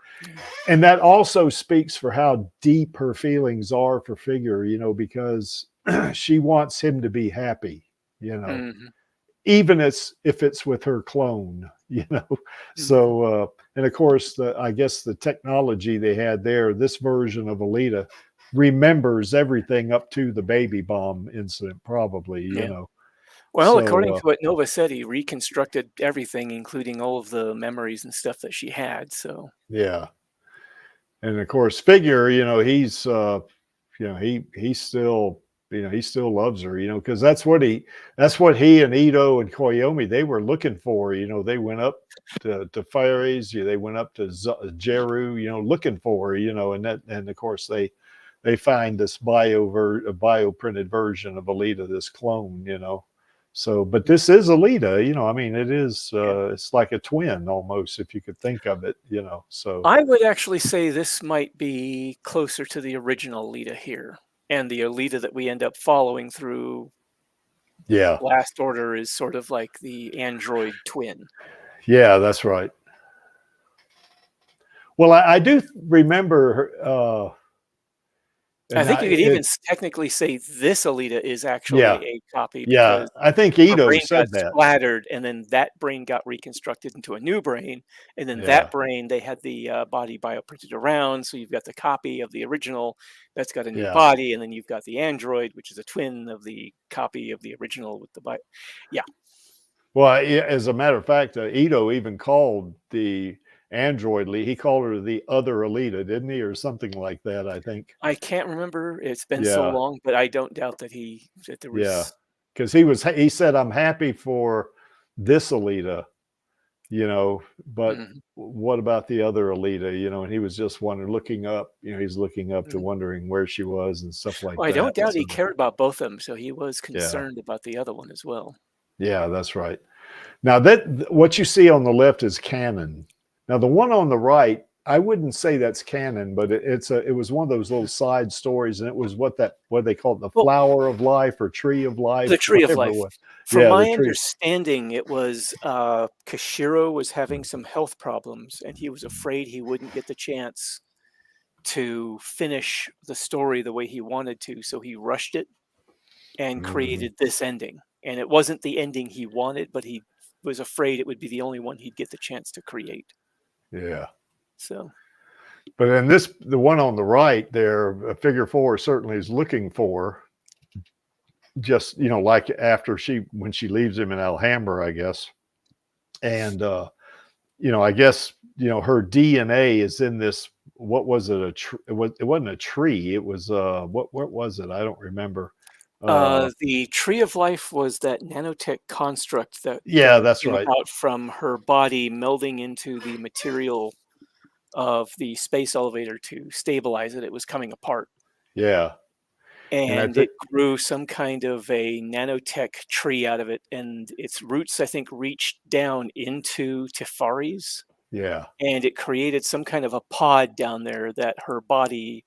And that also speaks for how deep her feelings are for Figure, you know, because she wants him to be happy, you know, even if it's with her clone, you know. So, and of course, I guess the technology they had there, this version of Alita remembers everything up to the baby bomb incident, probably, you know. Well, so, according to what Nova said, he reconstructed everything, including all of the memories and stuff that she had. So yeah, And of course, Figure, he's he still, he still loves her, because that's what he and Ito and Koyomi, they were looking for. They went up to Fairies, they went up to Jeru, looking for her, and of course they find this bio printed version of Alita, this clone, So, but this is Alita, I mean, it is, it's like a twin almost, if you could think of it, so. I would actually say this might be closer to the original Alita here. And the Alita that we end up following through Last Order is sort of like the android twin. Yeah, that's right. Well, I do remember, I think you could even technically say this Alita is actually a copy. Yeah, I think Ito said that. Splattered, and then that brain got reconstructed into a new brain, and then that brain, they had the body bioprinted around. So you've got the copy of the original that's got a new body, and then you've got the android, which is a twin of the copy of the original with the bio. Yeah. Well, as a matter of fact, Ito even called the android, he called her the other Alita, didn't he, or something like that? I think. I can't remember. It's been so long, but I don't doubt that there was. Yeah, because he said, "I'm happy for this Alita, but what about the other Alita?" And he was just looking up. He's looking up to wondering where she was and stuff like that. I don't doubt he cared about both of them, so he was concerned about the other one as well. Yeah, that's right. Now what you see on the left is canon. Now the one on the right, I wouldn't say that's canon, but it was one of those little side stories, and it was what they call it, the flower of life or tree of life. The tree of life. From my understanding, it was Kashiro was having some health problems, and he was afraid he wouldn't get the chance to finish the story the way he wanted to, so he rushed it and created this ending. And it wasn't the ending he wanted, but he was afraid it would be the only one he'd get the chance to create. Yeah. So. But in the one on the right there, Figure 4 certainly is looking for, just, like after when she leaves him in Alhambra, I guess. And, I guess, her DNA is in this, what was it? It wasn't a tree. It was, what was it? I don't remember. The tree of life was that nanotech construct that that's right, out from her body, melding into the material of the space elevator to stabilize it. It was coming apart. Yeah. And it grew some kind of a nanotech tree out of it, and its roots, I think, reached down into Tefari's. Yeah. And it created some kind of a pod down there that her body,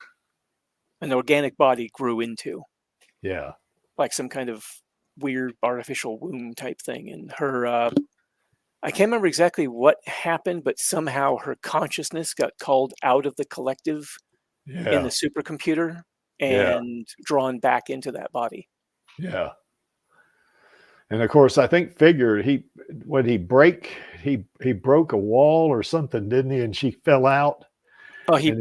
an organic body, grew into. Yeah. Like some kind of weird artificial womb type thing. And her, I can't remember exactly what happened, but somehow her consciousness got called out of the collective in the supercomputer and drawn back into that body. Yeah. And of course, I think Figure, he broke a wall or something, didn't he? And she fell out. Oh, he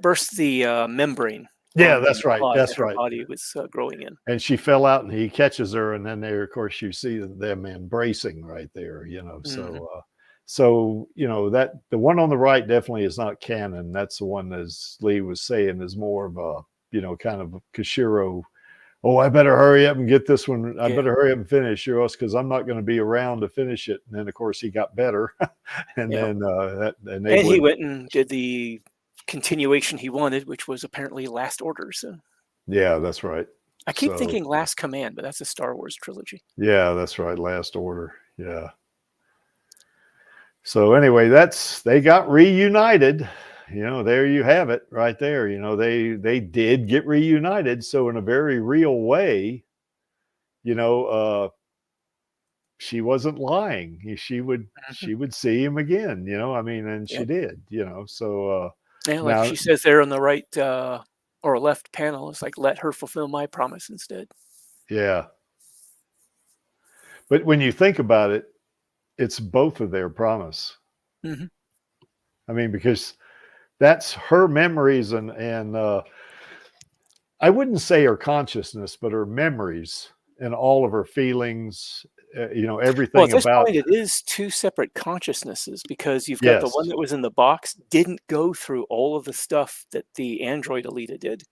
burst the membrane. Yeah, that's right. That's her right. Body was growing in, and she fell out, and he catches her, and then there, of course, you see them embracing right there. So that the one on the right definitely is not canon. That's the one, as Lee was saying, is more of a kind of Kashiro. Oh, I better hurry up and get this one. I better hurry up and finish yours, because I'm not going to be around to finish it. And then, of course, he got better, and then he went and did the continuation he wanted, which was apparently Last Order. So yeah, that's right. I keep thinking Last Command, but that's a Star Wars trilogy. Yeah, that's right. Last Order. Yeah. So anyway, they got reunited. There you have it right there. They did get reunited. So in a very real way, she wasn't lying. She would see him again, and she did, so like she says there on the right or left panel, it's like, let her fulfill my promise instead. Yeah. But when you think about it, it's both of their promise. I mean, because that's her memories and I wouldn't say her consciousness, but her memories and all of her feelings you know, Well, everything at this about. point, it is two separate consciousnesses because you've got the one Yes, that was in the box didn't go through all of the stuff that the Android Alita did,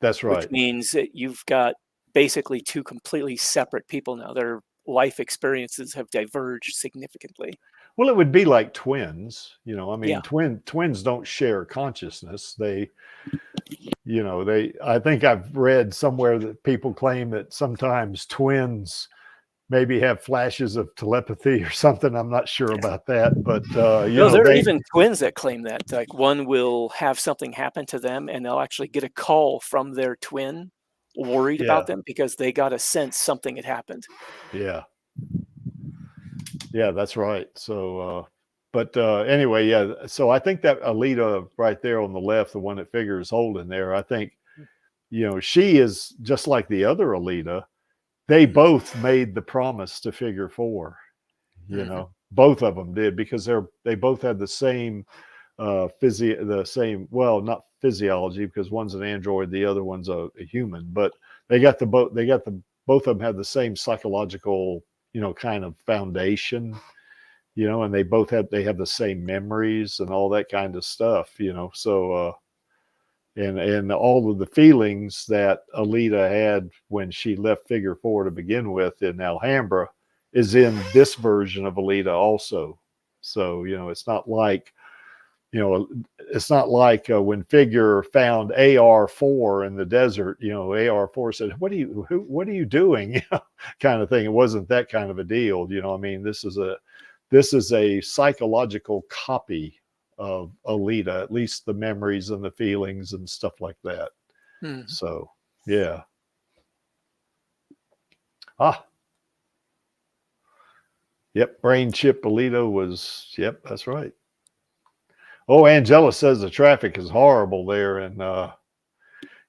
that's which right. means that you've got basically two completely separate people now. Their life experiences have diverged significantly. Well, it would be like twins, you know. I Yeah. mean, twins don't share consciousness. They, you know, I think I've read somewhere that people claim that sometimes twins maybe have flashes of telepathy or something. I'm not sure about that, but you No, know, there are they, even twins that claim that. Like one will have something happen to them and they'll actually get a call from their twin worried about yeah, them because they got a sense something had happened. yeah, yeah, that's right. So, but anyway, yeah. So I think that Alita right there on the left, the one that Figure is holding there, I think, you know, she is just like the other Alita. They both made the promise to Figure 4. You Mhm. know, both of them did because they both had the same the same, well, not physiology, because one's an android, the other one's a human, but they got the both of them had the same psychological, you know, kind of foundation, you know, and they have the same memories and all that kind of stuff, you know. So and all of the feelings that Alita had when she left Figure 4 to begin with in Alhambra is in this version of Alita also. So, you know, it's not like, you know, it's not like when Figure found AR4 in the desert, you know, AR4 said, what are you doing? You know, kind of thing. It wasn't that kind of a deal. You know, I mean, this is a psychological copy of Alita, at least the memories and the feelings and stuff like that. Mhm. So, yeah. Ah, yep. Brain chip Alita was, yep, that's right. Oh, Angela says the traffic is horrible there. And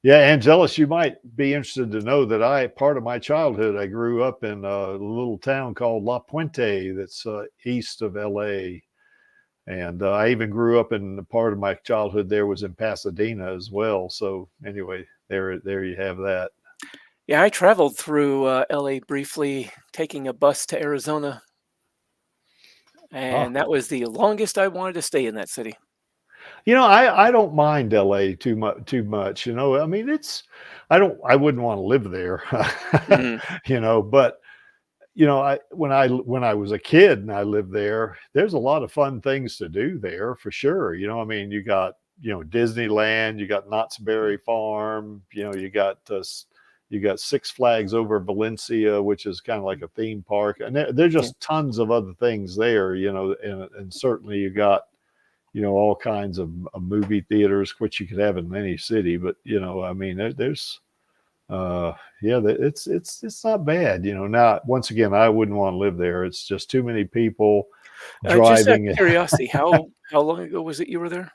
yeah, Angelus, you might be interested to know that part of my childhood, I grew up in a little town called La Puente that's east of LA. And I even grew up in part of my childhood there was in Pasadena as well. So anyway, there you have that. Yeah, I traveled through LA briefly, taking a bus to Arizona, Ah, and that was the longest I wanted to stay in that city. you know, I don't mind LA too much. You know, I mean, I wouldn't want to live there. Mhm. You know, but you know, when I was a kid and I lived there, there's a lot of fun things to do there for sure. You know, I mean, you got, you know, Disneyland, you got Knott's Berry Farm, you know, you got Six Flags over Valencia, which is kind of like a theme park, and there's Yeah. just tons of other things there. You know, and certainly you got, you know, all kinds of movie theaters, which you could have in any city. But you know, I mean, there's yeah, it's not bad. You know, now once again, I wouldn't want to live there. It's just too many people Just out of driving. curiosity, how long ago was it you were there?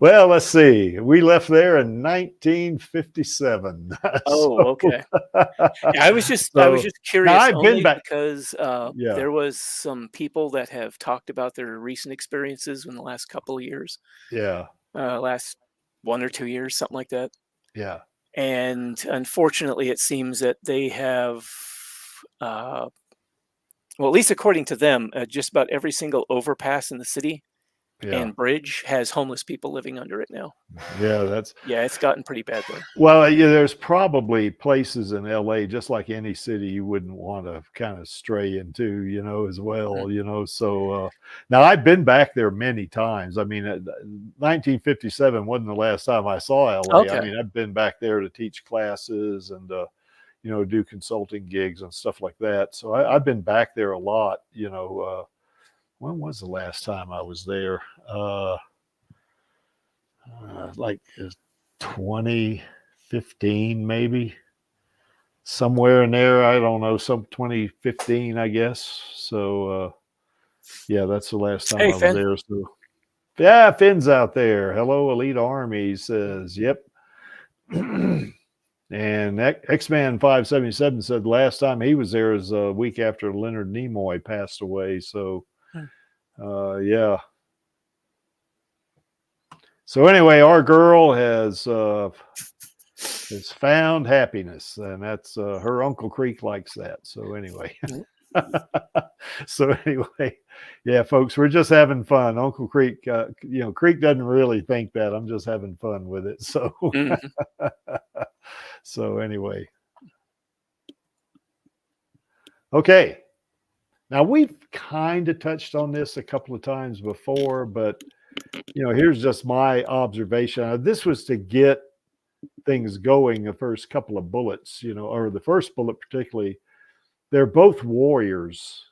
Well, let's see. We left there in 1957. Oh, okay. Yeah, I was So just now curious I've been only back. because Yeah, there was some people that have talked about their recent experiences in the last couple of years, yeah, last 1 or 2 years, something like that. yeah, And unfortunately, it seems that they have, well, at least according to them, just about every single overpass in the city yeah, and bridge has homeless people living under it now. yeah. That's Yeah, it's gotten pretty bad there. well, yeah. There's probably places in LA, just like any city, you wouldn't want to kind of stray into, you know, as Mm. well, you know. So now I've been back there many times. I mean, 1957 wasn't the last time I saw LA. I Okay. mean, I've been back there to teach classes and you know, do consulting gigs and stuff like that. So I've been back there a lot. You know, when was the last time I was there? Like 2015, maybe somewhere in there. I don't know, some 2015, I guess. So, yeah, that's the last time Hey, I was Finn. there. So, yeah, Finn's out there. Hello, Elite Army, he says, yep. And X-Man 577 said the last time he was there was a week after Leonard Nimoy passed away. So, Hmm. yeah. So anyway, our girl has has found happiness, and that's her Uncle Creek likes that. So anyway, yeah, folks, we're just having fun. Uncle Creek, Creek doesn't really think that. I'm just having fun with it. So, so anyway, okay. Now we've kind of touched on this a couple of times before, but here's just my observation. This was to get things going, the first couple of bullets, or the first bullet particularly. They're both warriors,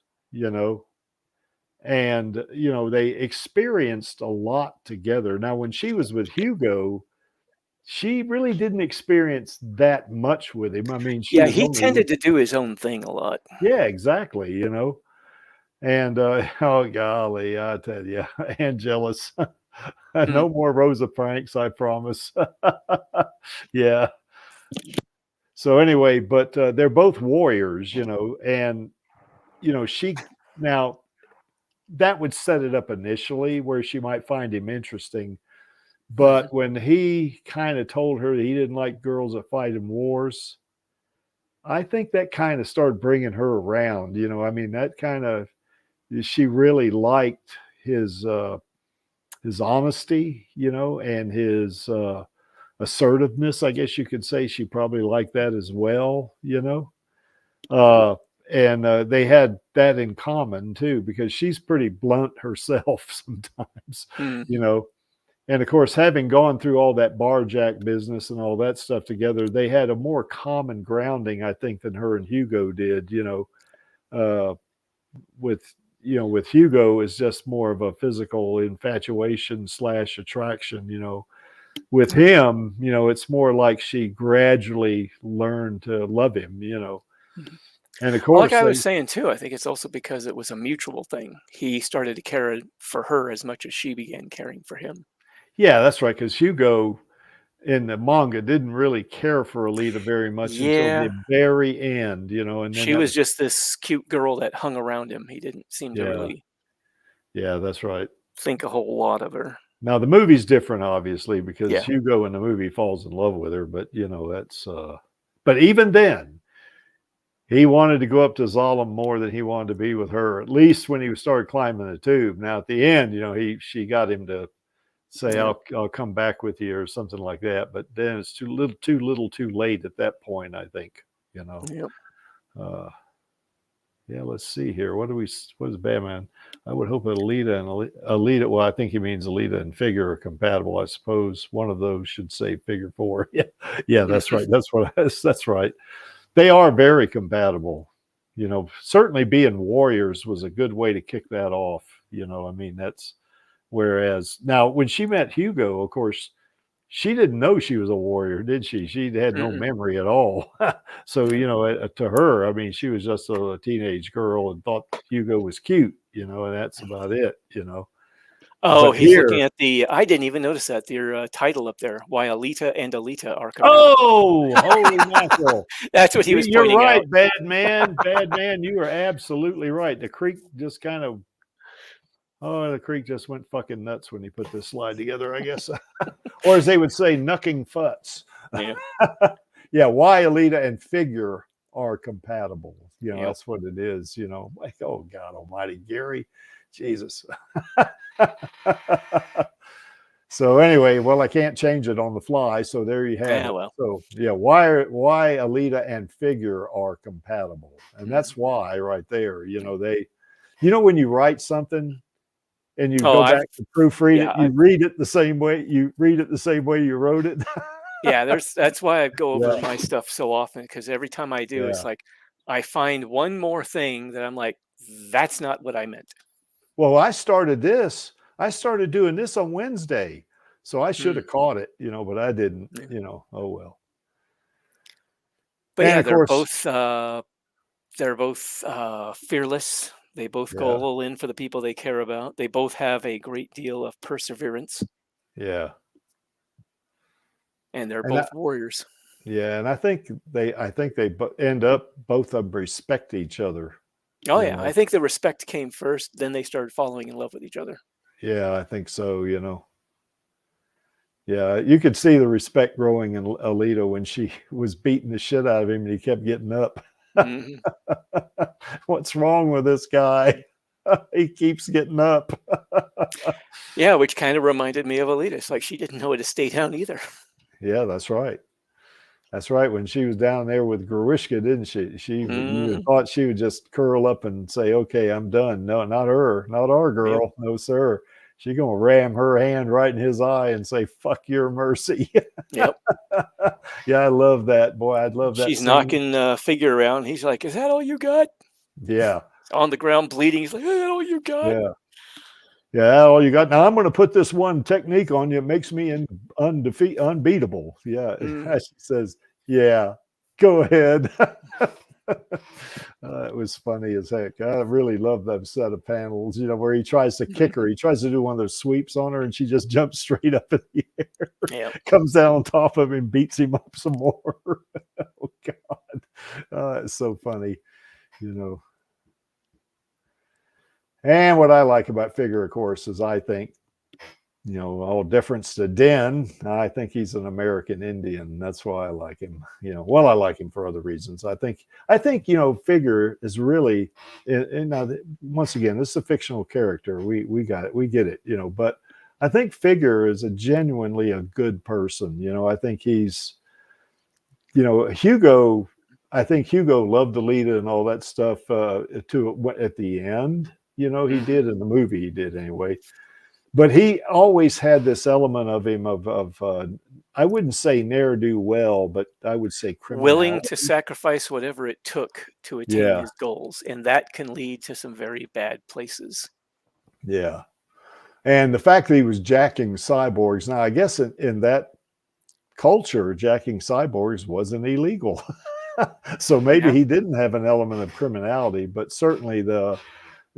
and they experienced a lot together. Now, when she was with Hugo, she really didn't experience that much with him. I mean, he tended to do his own thing a lot. Yeah, exactly. And oh golly, I tell you, Angelus, no more Rosa pranks, I promise. Yeah. So anyway, but they're both warriors, and now that would set it up initially where she might find him interesting. But when he kind of told her that he didn't like girls that fight in wars, I think that kind of started bringing her around. I mean, that kind of, she really liked his honesty, and his assertiveness. I guess you could say she probably liked that as well, and they had that in common too, because she's pretty blunt herself sometimes, and of course, having gone through all that bar jack business and all that stuff together, they had a more common grounding, I think, than her and Hugo did. With Hugo is just more of a physical infatuation / attraction. With him, it's more like she gradually learned to love him. And of course, like I was saying too, I think it's also because it was a mutual thing. He started to care for her as much as she began caring for him. Yeah, that's right. Because Hugo in the manga didn't really care for Alita very much until the very end, and then she was just this cute girl that hung around him. He didn't seem to really. Yeah, that's right. Think a whole lot of her. Now the movie's different, obviously, because Hugo in the movie falls in love with her. But that's. But even then, he wanted to go up to Zalem more than he wanted to be with her. At least when he started climbing the tube. Now at the end, she got him to say, I'll come back with you or something like that. But then it's too little too late at that point, I think, let's see here. What is Batman? I would hope that Alita, well, I think he means Alita and Figure are compatible. I suppose one of those should say Figure 4. Yeah, that's right. That's right. They are very compatible. Certainly being warriors was a good way to kick that off. I mean, that's, whereas now when she met Hugo, of course, she didn't know she was a warrior, did she? She had no memory at all. So, to her, I mean, she was just a teenage girl and thought Hugo was cute, and that's about it, Oh, but he's looking at I didn't even notice that, their title up there, Why Alita and Alita Are Compatible. Oh, holy mackerel. That's what he was pointing You're right, out. bad man. Bad man. You are absolutely right. The Creek just kind of, the Creek just went fucking nuts when he put this slide together, I guess. Or as they would say, knucking futs. Yeah. Why Alita and Figure are compatible. That's what it is, Like, oh, God almighty, Gary. Jesus. So anyway, well, I can't change it on the fly. So there you have it. Well. So, why Alita and Figure are compatible. And that's why right there, when you write something, and you go back to proofread it, you read it the same way you wrote it. That's why I go over my stuff so often, because every time I do, it's like I find one more thing that I'm like, that's not what I meant. Well, I started doing this on Wednesday, so I should have caught it, but I didn't, oh well. But and they're both fearless. They both go all in for the people they care about. They both have a great deal of perseverance. Yeah. And they're both warriors. Yeah, and I think they end up both of them respect each other. Oh yeah, I think the respect came first, then they started falling in love with each other. Yeah, I think so, Yeah, you could see the respect growing in Alita when she was beating the shit out of him and he kept getting up. Mm-hmm. What's wrong with this guy? He keeps getting up. Yeah, which kind of reminded me of Alita. It's like she didn't know how to stay down either. Yeah, that's right. That's right. When she was down there with Grishka, didn't she? You thought she would just curl up and say, "Okay, I'm done." No, not her, not our girl. Yep. No, sir. She's gonna ram her hand right in his eye and say, "Fuck your mercy." Yep. Yeah, I love that. Boy, I'd love that. She's knocking Figure around. He's like, "Is that all you got?" Yeah. On the ground bleeding. He's like, "Is that all you got?" Yeah. Yeah, all you got. Now I'm going to put this one technique on you. It makes me unbeatable. Yeah. She says, "Yeah, go ahead." It was funny as heck. I really love that set of panels, you know, where he tries to kick her. He tries to do one of those sweeps on her and she just jumps straight up in the air. Yep. Comes down on top of him, beats him up some more. Oh, God. It's so funny, you know. And what I like about Figure, of course, is I think, you know, all difference to Den, I think he's an American Indian. That's why I like him. You know, well, I like him for other reasons. I think, you know, Figure is really, and now once again, this is a fictional character. We got it. We get it, you know, but I think Figure is genuinely a good person. You know, I think he's, you know, Hugo, I think Hugo loved Alita and all that stuff at the end. You know, he did in the movie, he did anyway. But he always had this element of him of I wouldn't say ne'er-do-well, but I would say willing to sacrifice whatever it took to attain his goals. And that can lead to some very bad places. Yeah. And the fact that he was jacking cyborgs, now I guess in that culture, jacking cyborgs wasn't illegal. So maybe he didn't have an element of criminality, but certainly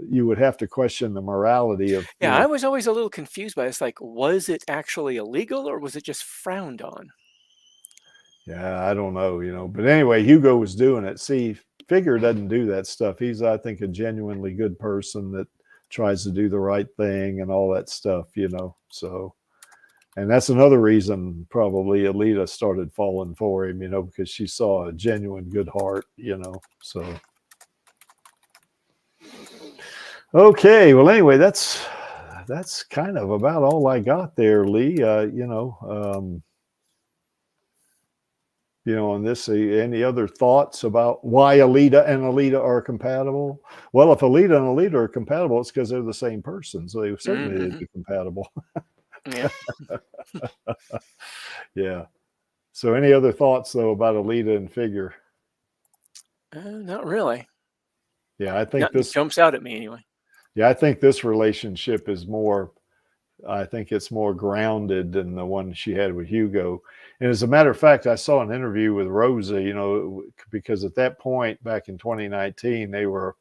you would have to question the morality of. Yeah, I was always a little confused by this. Like, was it actually illegal or was it just frowned on? Yeah, I don't know, you know. But anyway, Hugo was doing it. See, Figure doesn't do that stuff. He's, I think, a genuinely good person that tries to do the right thing and all that stuff, you know. So, and that's another reason probably Alita started falling for him, you know, because she saw a genuine good heart, you know. So. Okay, well, anyway, that's kind of about all I got there, Lee. You know, on this, any other thoughts about why Alita and Alita are compatible? Well, if Alita and Alita are compatible, it's because they're the same person, so they certainly would be compatible. Yeah. Yeah. So, any other thoughts though about Alita and Figure? Not really. Yeah, I think this jumps out at me anyway. Yeah, I think this relationship is more, I think it's more grounded than the one she had with Hugo. And as a matter of fact, I saw an interview with Rosa, you know, because at that point back in 2019, they were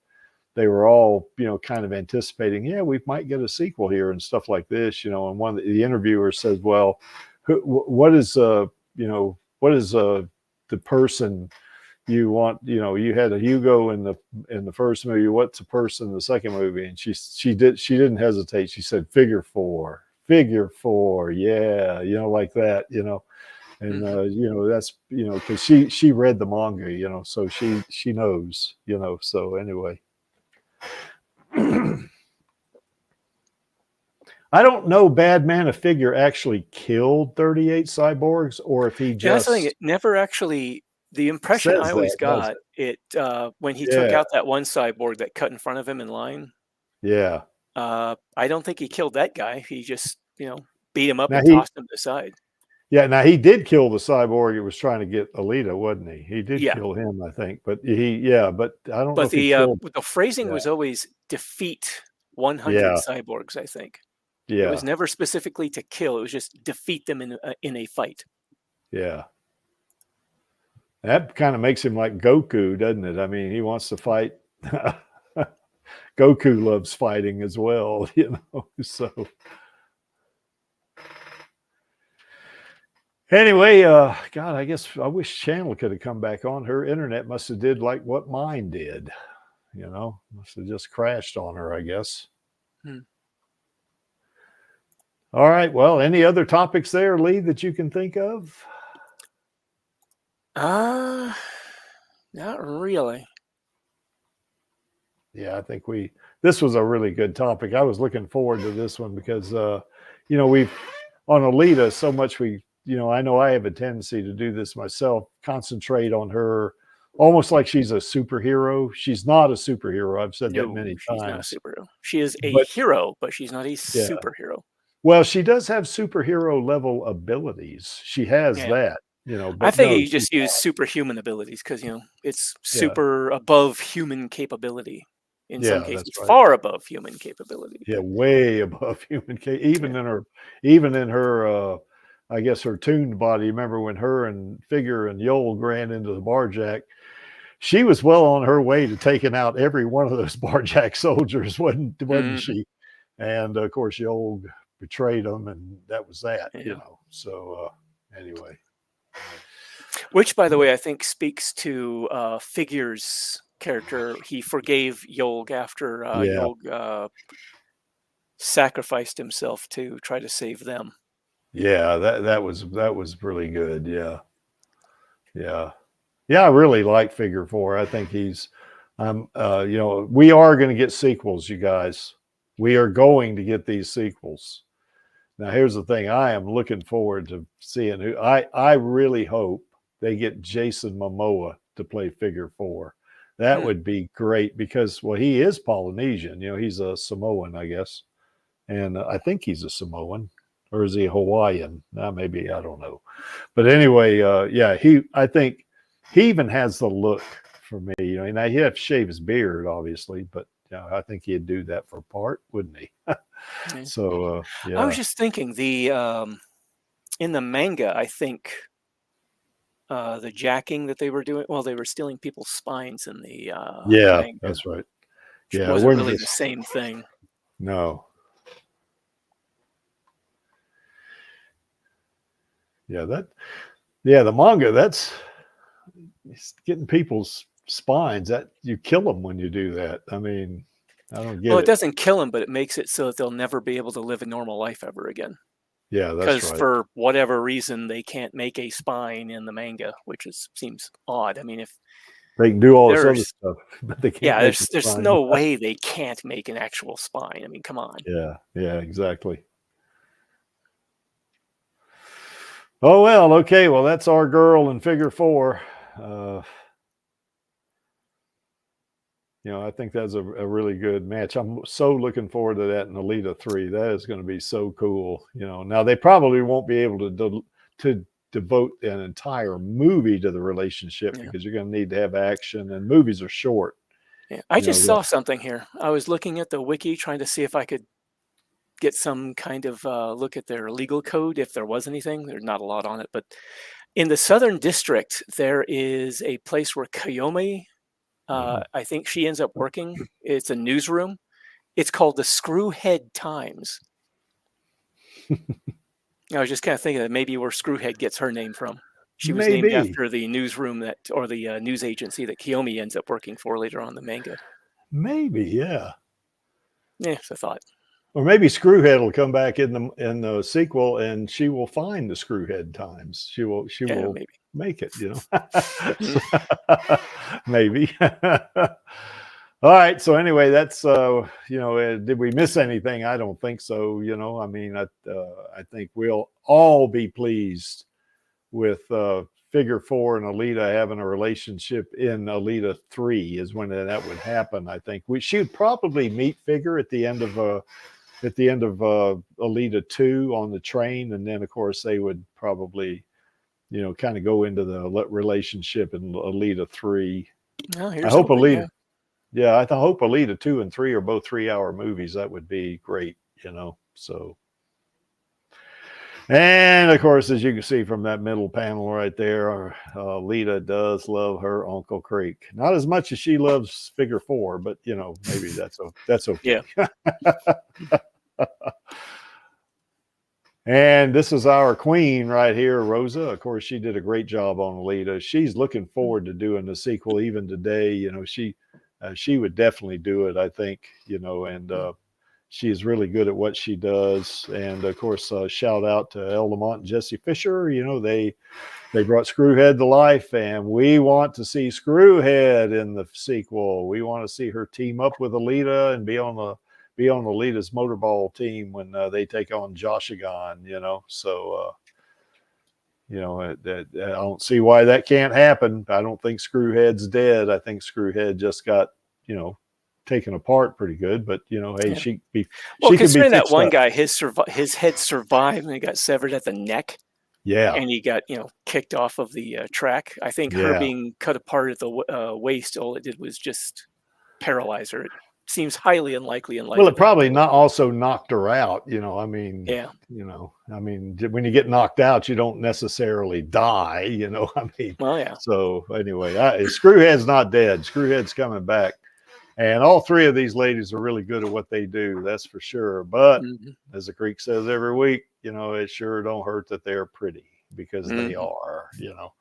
all, you know, kind of anticipating, yeah, we might get a sequel here and stuff like this, you know. And one of the interviewers says, well, what is the person you want, you know, you had a Hugo in the first movie, what's the person in the second movie? And she didn't hesitate. She said, figure four, yeah, you know, like that, you know. And you know, that's, you know, because she read the manga, you know, so she knows, you know. So anyway. I don't know, Badman, if Figure actually killed 38 cyborgs or if he just it never actually. The impression I always got when he took out that one cyborg that cut in front of him in line. Yeah. I don't think he killed that guy. He just, you know, beat him up and tossed him aside. Yeah. Now he did kill the cyborg. It was trying to get Alita, wasn't he? He did kill him, I think. But but I don't know if he killed. The phrasing was always defeat 100 cyborgs, I think. Yeah. It was never specifically to kill. It was just defeat them in a fight. Yeah. That kind of makes him like Goku, doesn't it? I mean, he wants to fight. Goku loves fighting as well, you know. So anyway, God, I guess I wish Chandler could have come back on. Her internet must have did like what mine did, you know. Must have just crashed on her, I guess. All right. Well, any other topics there, Lee, that you can think of? Not really. Yeah, I think this was a really good topic. I was looking forward to this one because, you know, we've on Alita so much you know, I know I have a tendency to do this myself, concentrate on her almost like she's a superhero. She's not a superhero. I've said that many she's not a times. superhero. She is a But hero, but she's not a superhero. well, she does have superhero level abilities. She has that, you know, I but think no, you just use superhuman abilities because, you know, it's super above human capability. In some cases, that's right. far above human capability. Yeah, way above human even in her I guess her tuned body. Remember when her and Figure and Yolg ran into the Barjack? She was well on her way to taking out every one of those Barjack soldiers, wasn't she? And of course, Yolg betrayed them, and that was that. You know. So anyway, which, by the way, I think speaks to Figure's character. He forgave Yolg after Yolg sacrificed himself to try to save them. Yeah, that was really good. Yeah. I really like Figure 4. I think he's, you know, we are going to get sequels, you guys. We are going to get these sequels. Now, here's the thing. I am looking forward to seeing who. I really hope they get Jason Momoa to play Figure 4. That would be great because, well, he is Polynesian. You know, he's a Samoan, I guess. And I think he's a Samoan. Or is he Hawaiian? Maybe, I don't know. But anyway, yeah, I think he even has the look for me. You know, and he'd have to shave his beard, obviously, but I think he'd do that for part, wouldn't he? So, yeah. I was just thinking in the manga, I think the jacking that they were doing, well, they were stealing people's spines in the manga. That's right. Yeah, it wasn't really the same thing. No. Yeah, the manga, that's getting people's spines. That you kill them when you do that. I mean, I don't get it. Well, it doesn't kill them, but it makes it so that they'll never be able to live a normal life ever again. Yeah, that's right. Because for whatever reason, they can't make a spine in the manga, which seems odd. I mean, if they can do all this other stuff, but they can't. Yeah, there's no way they can't make an actual spine. I mean, come on. Yeah, exactly. Oh, well, okay. Well, that's our girl in Figure 4. You know, I think that's a really good match. I'm so looking forward to that in Alita 3. That is going to be so cool. You know, now they probably won't be able to devote an entire movie to the relationship because you're going to need to have action, and movies are short. Yeah, I just saw something here. I was looking at the wiki trying to see if I could get some kind of look at their legal code, if there was anything. There's not a lot on it, but in the Southern District, there is a place where Kiyomi, I think she ends up working. It's a newsroom. It's called the Screwhead Times. I was just kind of thinking that maybe where Screwhead gets her name from. She was named after the newsroom or the news agency that Kiyomi ends up working for later on in the manga. Maybe, yeah. Yeah, it's a thought. Or maybe Screwhead will come back in the sequel, and she will find the Screwhead Times. She will maybe make it. You know, maybe. All right. So anyway, that's you know, did we miss anything? I don't think so. You know, I mean, I think we'll all be pleased with Figure 4 and Alita having a relationship in Alita 3 is when that would happen. I think she would probably meet Figure at the end of Alita 2 on the train, and then of course they would probably, you know, kind of go into the relationship in Alita 3. I hope Alita. Yeah, I hope Alita 2 and 3 are both 3-hour movies. That would be great, you know. So, and of course, as you can see from that middle panel right there, Alita does love her Uncle Creek. Not as much as she loves Figure 4, but you know, maybe that's okay. Yeah. And this is our queen right here, Rosa. Of course, she did a great job on Alita. She's looking forward to doing the sequel even today. You know, she would definitely do it, I think, you know, and she is really good at what she does. And of course, shout out to El Lamont and Jesse Fisher. You know, they brought Screwhead to life, and we want to see Screwhead in the sequel. We want to see her team up with Alita and be on Alita's motorball team when they take on Joshigan, you know. So, you know, I don't see why that can't happen. I don't think Screwhead's dead. I think Screwhead just got, you know, taken apart pretty good. But, you know, hey, Yeah. she could be considering that fixed one up. guy, his head survived and he got severed at the neck. Yeah. And he got, you know, kicked off of the track. I think her being cut apart at the waist, all it did was just paralyze her. It seems highly unlikely in light. Well, it probably not also knocked her out. You know, I mean, yeah. You know, I mean, when you get knocked out, you don't necessarily die. You know, I mean, well, yeah. So anyway, Screwhead's not dead. Screwhead's coming back. And all three of these ladies are really good at what they do. That's for sure. But as the Creek says every week, you know, it sure don't hurt that they're pretty, because they are, you know,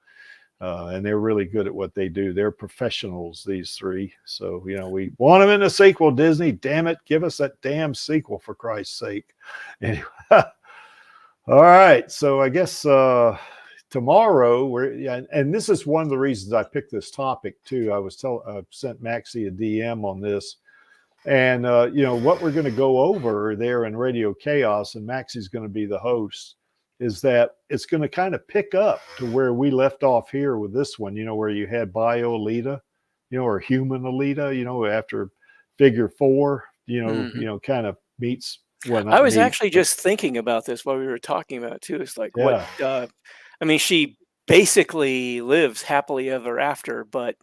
and they're really good at what they do. They're professionals, these three. So, you know, we want them in a sequel. Disney, damn it, give us that damn sequel for Christ's sake. Anyway, all right. So I guess tomorrow and this is one of the reasons I picked this topic too. I sent Maxie a DM on this, and you know, what we're going to go over there in Radio Chaos, and Maxie's going to be the host, is that it's going to kind of pick up to where we left off here with this one, you know, where you had Bio Alita, you know, or Human Alita, you know, after Figure 4, you know, kind of meets. Well, I was actually just thinking about this while we were talking about it too. It's like, what, I mean, she basically lives happily ever after, but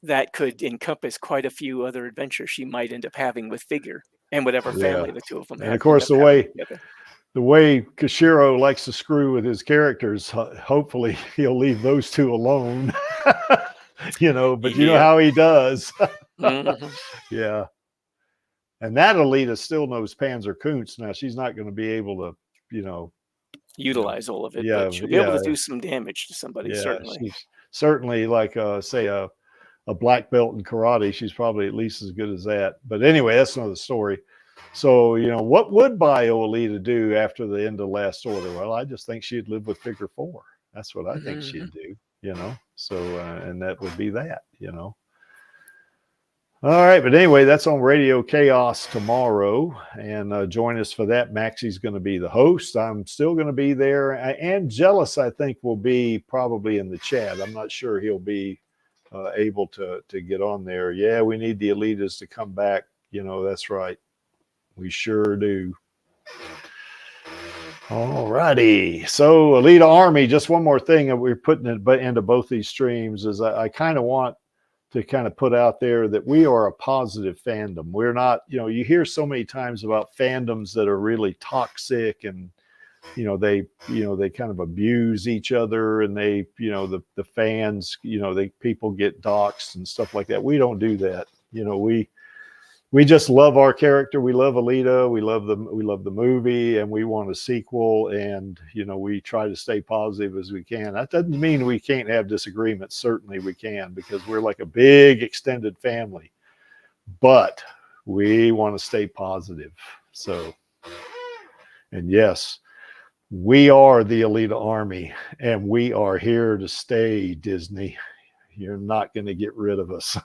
that could encompass quite a few other adventures she might end up having with Figure and whatever family the two of them. And of course, the way Kishiro likes to screw with his characters, hopefully he'll leave those two alone. You know, but you know how he does. Yeah. And that Alita still knows Panzerkunst. Now, she's not going to be able to, you know, utilize all of it, but she'll be able to do some damage to somebody, certainly. She's certainly, like, say, a black belt in karate. She's probably at least as good as that. But anyway, that's another story. So, you know, what would Bio Alita do after the end of Last Order? Well, I just think she'd live with Figure 4. That's what I think she'd do, you know. So, and that would be that, you know. All right, but anyway, that's on Radio Chaos tomorrow, and join us for that. Maxie's going to be the host. I'm still going to be there, and Jealous, I think, will be probably in the chat. I'm not sure he'll be able to get on there. Yeah, we need the Alitas to come back. You know, that's right. We sure do. All righty. So, Alita Army, just one more thing that we're putting into both these streams is I kind of want to kind of put out there that we are a positive fandom. We're not, you know, you hear so many times about fandoms that are really toxic, and, you know, they kind of abuse each other, and they, you know, the fans, you know, people get doxxed and stuff like that. We don't do that. You know, we just love our character. We love Alita. We love the movie, and we want a sequel. And, you know, we try to stay positive as we can. That doesn't mean we can't have disagreements. Certainly we can, because we're like a big extended family. But we want to stay positive. So, and yes, we are the Alita Army, and we are here to stay, Disney. You're not going to get rid of us.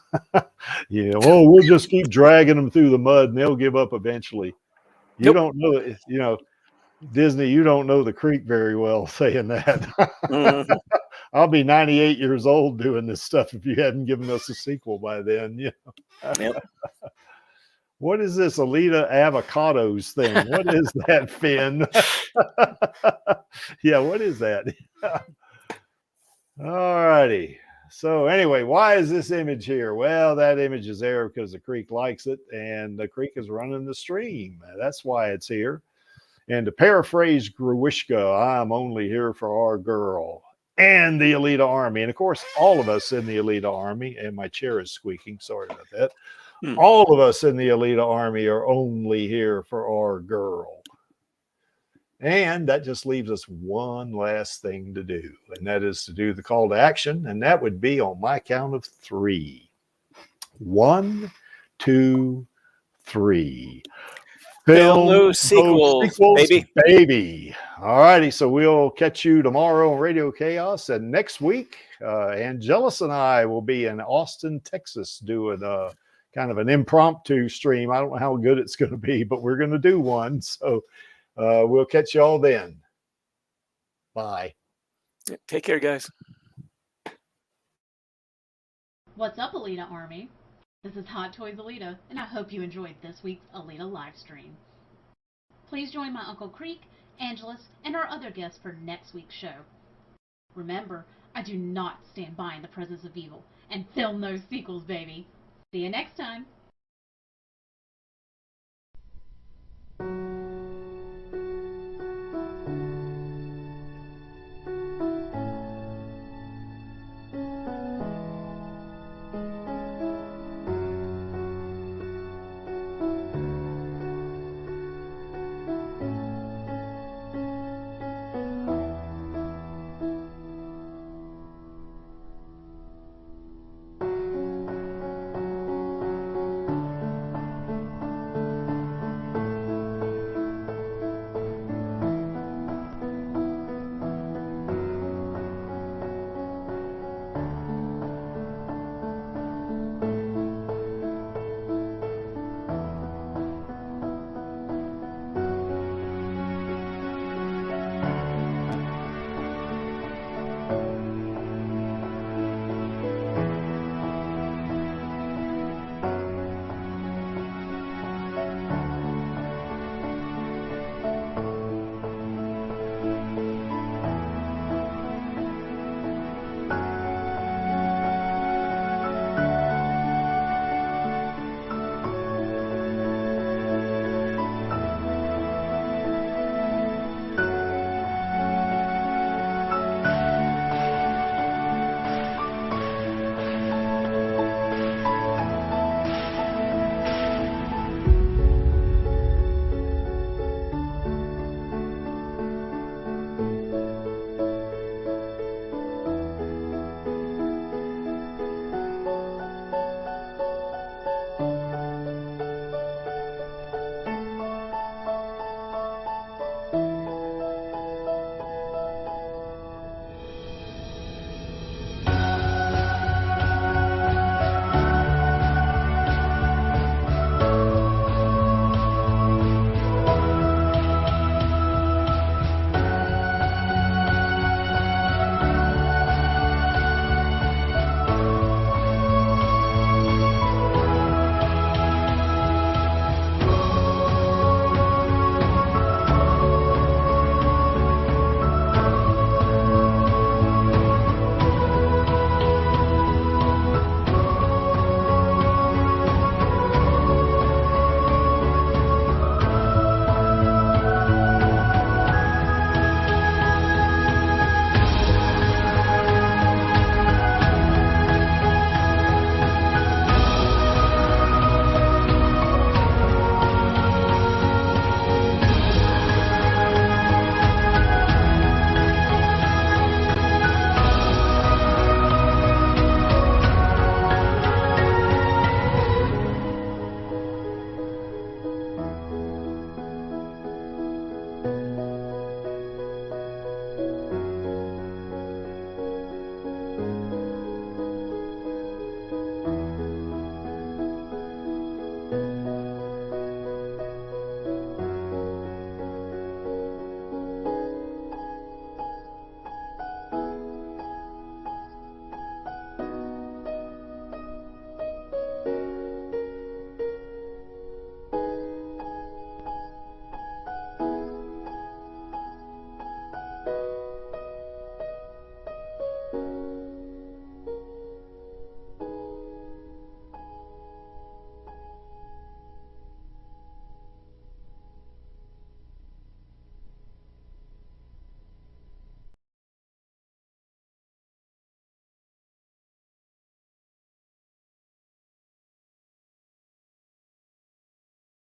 You know, oh, we'll just keep dragging them through the mud and they'll give up eventually. You don't know, you know, Disney, you don't know the Creek very well saying that. I'll be 98 years old doing this stuff if you hadn't given us a sequel by then. You know? What is this Alita avocados thing? What is that, Finn? Yeah, what is that? All righty. So anyway, why is this image here? Well, that image is there because the Creek likes it, and the Creek is running the stream. That's why it's here. And to paraphrase Gruishka, I'm only here for our girl and the Alita Army. And of course, all of us in the Alita Army, and my chair is squeaking, sorry about that. All of us in the Alita Army are only here for our girl. And that just leaves us one last thing to do, and that is to do the call to action, and that would be on my count of 3. 1, 2, 3. Film Film those sequels, baby. baby. All righty. So we'll catch you tomorrow on Radio Chaos. And next week, Angelus and I will be in Austin, Texas, doing kind of an impromptu stream. I don't know how good it's going to be, but we're going to do one. So we'll catch you all then. Bye. Take care, guys. What's up, Alita Army? This is Hot Toys Alita, and I hope you enjoyed this week's Alita Livestream. Please join my Uncle Creek, Angelus, and our other guests for next week's show. Remember, I do not stand by in the presence of evil, and film those sequels, baby. See you next time.